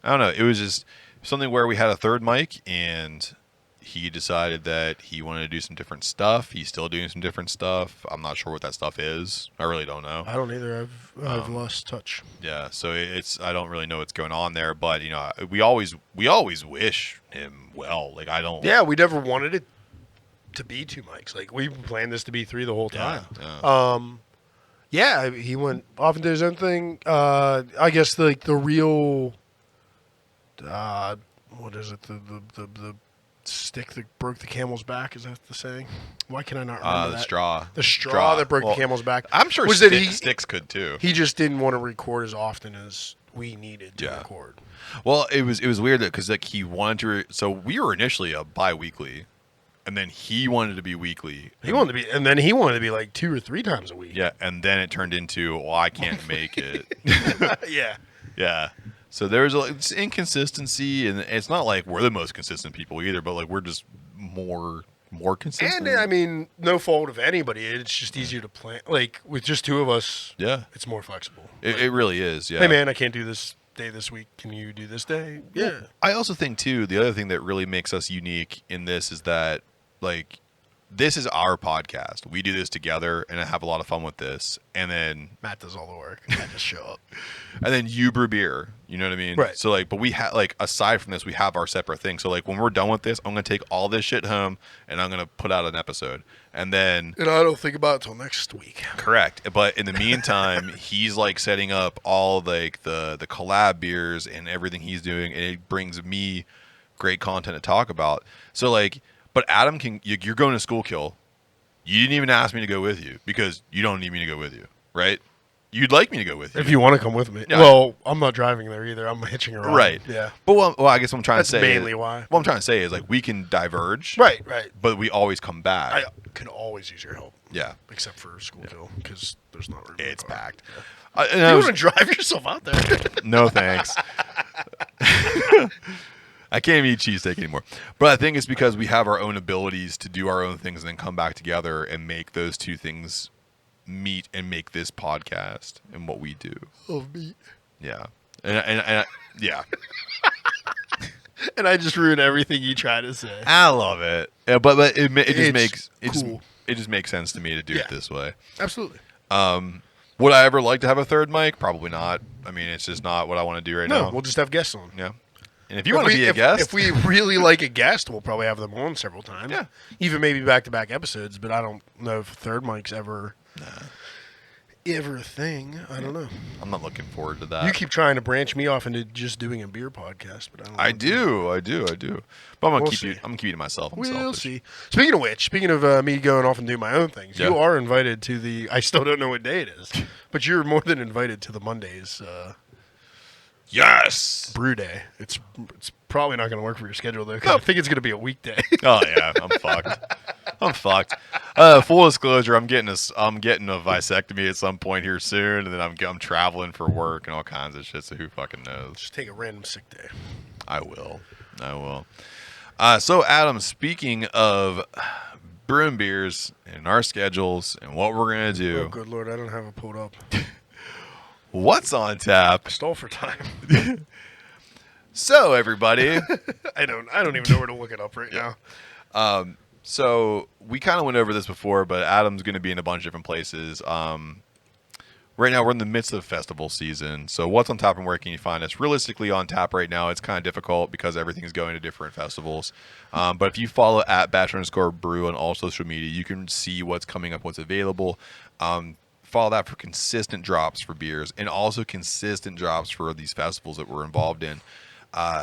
don't know. It was just something where we had a third mic, and he decided that he wanted to do some different stuff. He's still doing some different stuff. I'm not sure what that stuff is. I really don't know. I don't either. I've lost touch. Yeah, so I don't really know what's going on there, but we always wish him well. Like, I don't. Yeah, we never wanted it to be 2 mics. Like, we planned this to be 3 the whole time. Yeah. He went off and did his own thing. I guess the real what is it? The stick that broke the camel's back, is that the saying? Why can I not remember The that? straw. The straw that broke the camel's back. I'm sure was that sticks could too. He just didn't want to record as often as we needed to record. Well, it was weird because he wanted to. So we were initially a bi-weekly, and then he wanted to be weekly. He wanted to be, and then he wanted to be like 2 or 3 times a week. Yeah, and then it turned into, well, I can't make it. Yeah. Yeah. So there's it's inconsistency, and it's not like we're the most consistent people either, but like we're just more consistent. And I mean, no fault of anybody. It's just easier to plan. Like with just 2 of us, it's more flexible. It really is. Yeah. Hey man, I can't do this day this week. Can you do this day? Yeah. Well, I also think too, the other thing that really makes us unique in this is that like this is our podcast. We do this together, and I have a lot of fun with this. And then Matt does all the work. I just show up. And then you brew beer. You know what I mean? Right. So like, but we have like aside from this, we have our separate thing. So like, when we're done with this, I'm gonna take all this shit home, and I'm gonna put out an episode. And then I don't think about it till next week. Correct. But in the meantime, he's like setting up all like the collab beers and everything he's doing, and it brings me great content to talk about. So like. But Adam you're going to school kill. You didn't even ask me to go with you because you don't need me to go with you, right? You'd like me to go with you. If you want to come with me. Yeah. Well, I'm not driving there either. I'm hitching around. Right. Yeah. But well, I guess what I'm trying That's to say mainly why. What I'm trying to say is like we can diverge. Right. But we always come back. I can always use your help. Yeah. Except for school kill because there's not room. It's packed. You want to drive yourself out there? No thanks. I can't even eat cheesesteak anymore. But I think it's because we have our own abilities to do our own things and then come back together and make those 2 things meet and make this podcast and what we do. Love meat. Yeah. And yeah. And I just ruined everything you try to say. I love it. Yeah, but it just makes sense to me to do it this way. Absolutely. Would I ever like to have a third mic? Probably not. I mean, it's just not what I want to do right now. No, we'll just have guests on. Yeah. And if you want to be a guest, if we really like a guest, we'll probably have them on several times. Yeah, even maybe back-to-back episodes. But I don't know if third mic's ever ever a thing. I don't know. I'm not looking forward to that. You keep trying to branch me off into just doing a beer podcast, but I don't know. I do. But I'm gonna We'll keep see. I'm gonna keep it to myself. I'm We'll selfish. see. Speaking of which, speaking of me going off and doing my own things, Yeah. you are invited to the. I still don't know what day it is, but you're more than invited to the Mondays Yes. brew day. It's probably not going to work for your schedule though. 'Cause I think it's going to be a weekday. Oh yeah, I'm fucked. I'm fucked. Full disclosure, I'm getting a vasectomy at some point here soon, and then I'm traveling for work and all kinds of shit. So who fucking knows? Just take a random sick day. I will. So Adam, speaking of brewing beers and our schedules and what we're gonna Oh, do, good lord, I don't have it pulled up. what's on tap? Stall for time. So everybody. I don't even know where to look it up right now. So we kind of went over this before, but Adam's going to be in a bunch of different places. Right now, we're in the midst of festival season. So what's on tap and where can you find us? Realistically, on tap right now, it's kind of difficult because everything's going to different festivals. But if you follow at @Bash_Brew on all social media, you can see what's coming up, what's available. Follow that for consistent drops for beers and also consistent drops for these festivals that we're involved in.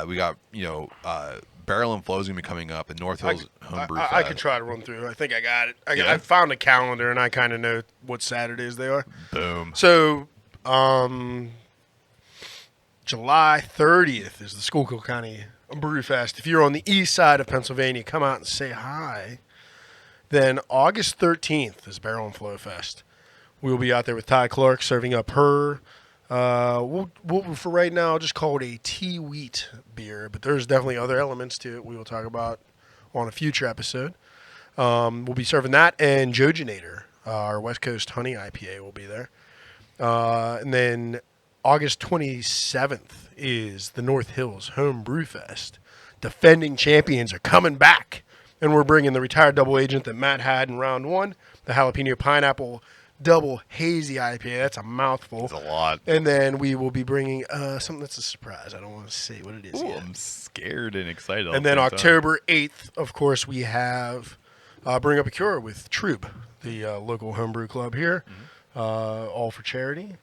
We got, Barrel and Flow is going to be coming up, and North Hills Homebrew Fest. I could try to run through. I think I got it. Yeah. I found a calendar, and I kind of know what Saturdays they are. Boom. So, July 30th is the Schuylkill County Brew Fest. If you're on the east side of Pennsylvania, come out and say hi. Then August 13th is Barrel and Flow Fest. We'll be out there with Ty Clark serving up her. We'll for right now just call it a tea wheat beer, but there's definitely other elements to it we will talk about on a future episode. We'll be serving that, and Jojitorium, our West Coast honey IPA, will be there. And then August 27th is the North Hills Home Brew Fest. Defending champions are coming back, and we're bringing the retired double agent that Matt had in round one, the jalapeno pineapple double hazy IPA. That's a mouthful. It's a lot. And then we will be bringing something that's a surprise. I don't want to say what it is Ooh, yet. I'm scared and excited. And then October 8th, of course, we have Bring Up a Cure with Troob, the local homebrew club here, all for charity.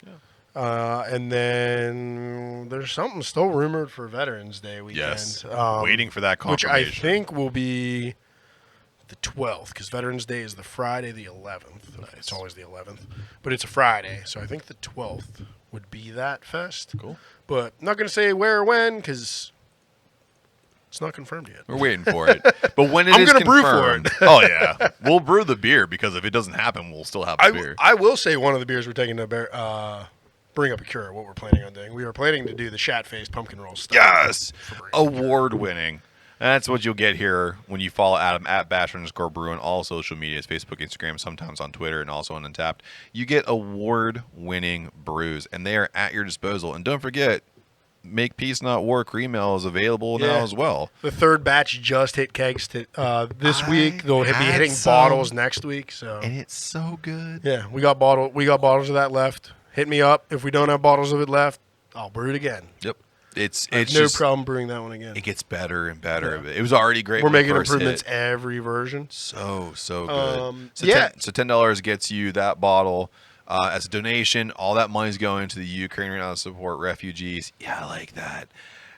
Yeah. And then there's something still rumored for Veterans Day weekend. Yes. Waiting for that which confirmation. I think will be the 12th, because Veterans Day is the Friday the 11th. Nice. It's always the 11th, but it's a Friday, so I think the 12th would be that fest. Cool. But I'm not going to say where or when, because it's not confirmed yet. We're waiting for it. But when it I'm is gonna brew for confirmed, it. oh yeah, we'll brew the beer, because if it doesn't happen, we'll still have the beer. I will say one of the beers we're taking to Bring Up a Cure, what we're planning on doing. We are planning to do the Shat-Faced Pumpkin Roll Stout. Yes, for Bring Up a Cure. award-winning. That's what you'll get here when you follow Adam at @Bash_Brew on all social medias, Facebook, Instagram, sometimes on Twitter, and also on Untapped. You get award-winning brews, and they are at your disposal. And don't forget, Make Peace Not War cream ale is available now as well. The third batch just hit kegs this week. They'll be had hitting some. bottles next week. So And it's so good. yeah, we got bottles of that left. Hit me up if we don't have bottles of it left. I'll brew it again. Yep. It's No just, problem brewing that one again. It gets better and better. It was already great. We're when it making first improvements hit. every version. So good. So yeah. so $10 gets you that bottle as a donation. All that money's going to the Ukraine right now to support refugees. Yeah, I like that.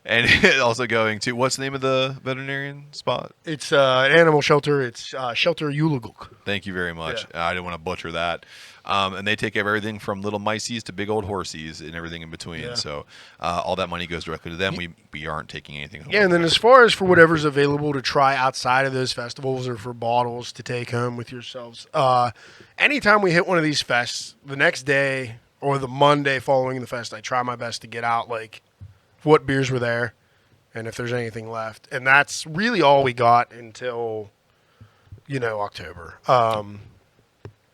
And it's also going to, what's the name of the veterinarian spot? It's an animal shelter. It's Shelter Uluguk. Thank you very much. Yeah. I didn't want to butcher that. And they take care of everything from little miceies to big old horsies and everything in between. Yeah. So all that money goes directly to them. We aren't taking anything home. Yeah, and then as far as for whatever's available to try outside of those festivals or for bottles to take home with yourselves, anytime we hit one of these fests, the next day or the Monday following the fest, I try my best to get out like what beers were there and if there's anything left. And that's really all we got until, October.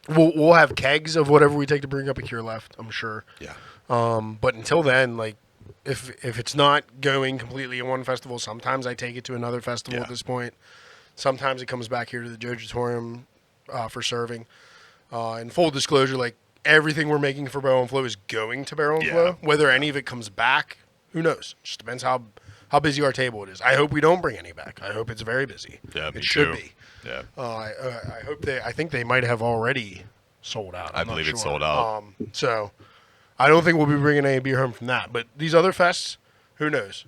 We'll have kegs of whatever we take to Bring Up a Cure left, I'm sure. Yeah. But until then, like, if it's not going completely in one festival, sometimes I take it to another festival at this point. Sometimes it comes back here to the Jojitorium for serving. In full disclosure, like, everything we're making for Barrel and Flow is going to Barrel and Flow. Whether any of it comes back, who knows? Just depends how busy our table it is. I hope we don't bring any back. I hope it's very busy. Yeah, it me should too. be. Yeah. I hope I think they might have already sold out. I I'm not believe it's sure. sold out. So I don't think we'll be bringing any beer home from that. But these other fests, who knows?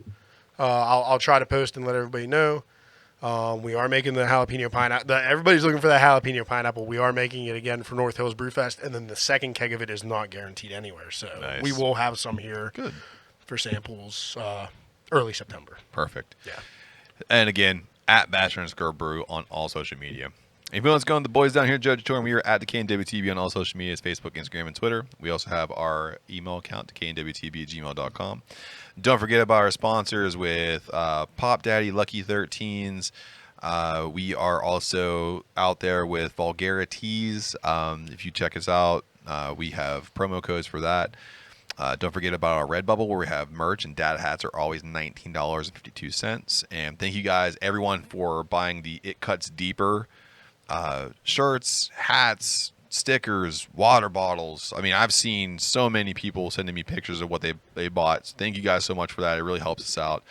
I'll try to post and let everybody know. We are making the jalapeno pineapple. Everybody's looking for that jalapeno pineapple. We are making it again for North Hills Brew Fest, and then the second keg of it is not guaranteed anywhere. So Nice. we will have some here Good. for samples early September. Perfect. Yeah. And again, at Bash_Brew on all social media. If you want to go on the boys down here at Jojitorium, we are at the DWTB on all social medias, Facebook, Instagram, and Twitter. We also have our email account, knwtb@gmail.com. Don't forget about our sponsors with Pop Daddy, Lucky 13s. We are also out there with Vulgarities. If you check us out, we have promo codes for that. Don't forget about our Redbubble, where we have merch, and data hats are always $19.52. And thank you guys, everyone, for buying the It Cuts Deeper shirts, hats, stickers, water bottles. I mean, I've seen so many people sending me pictures of what they bought. So thank you guys so much for that. It really helps us out.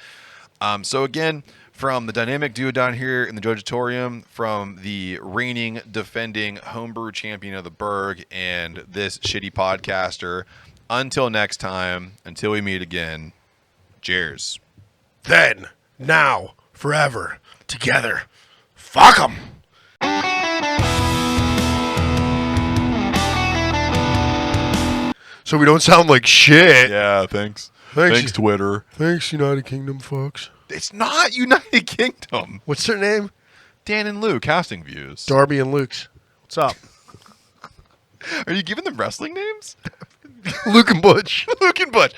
So again, from the dynamic duo down here in the Jojitorium, from the reigning, defending homebrew champion of the BURGH, and this shitty podcaster, until next time, until we meet again, cheers. Then, now, forever, together. Fuck 'em. So we don't sound like shit. Yeah, thanks. Thanks, Twitter. Thanks, United Kingdom folks. It's not United Kingdom. What's their name? Dan and Lou, Casting Views. Darby and Luke's. What's up? Are you giving them wrestling names? Luke and Butch. Luke and Butch.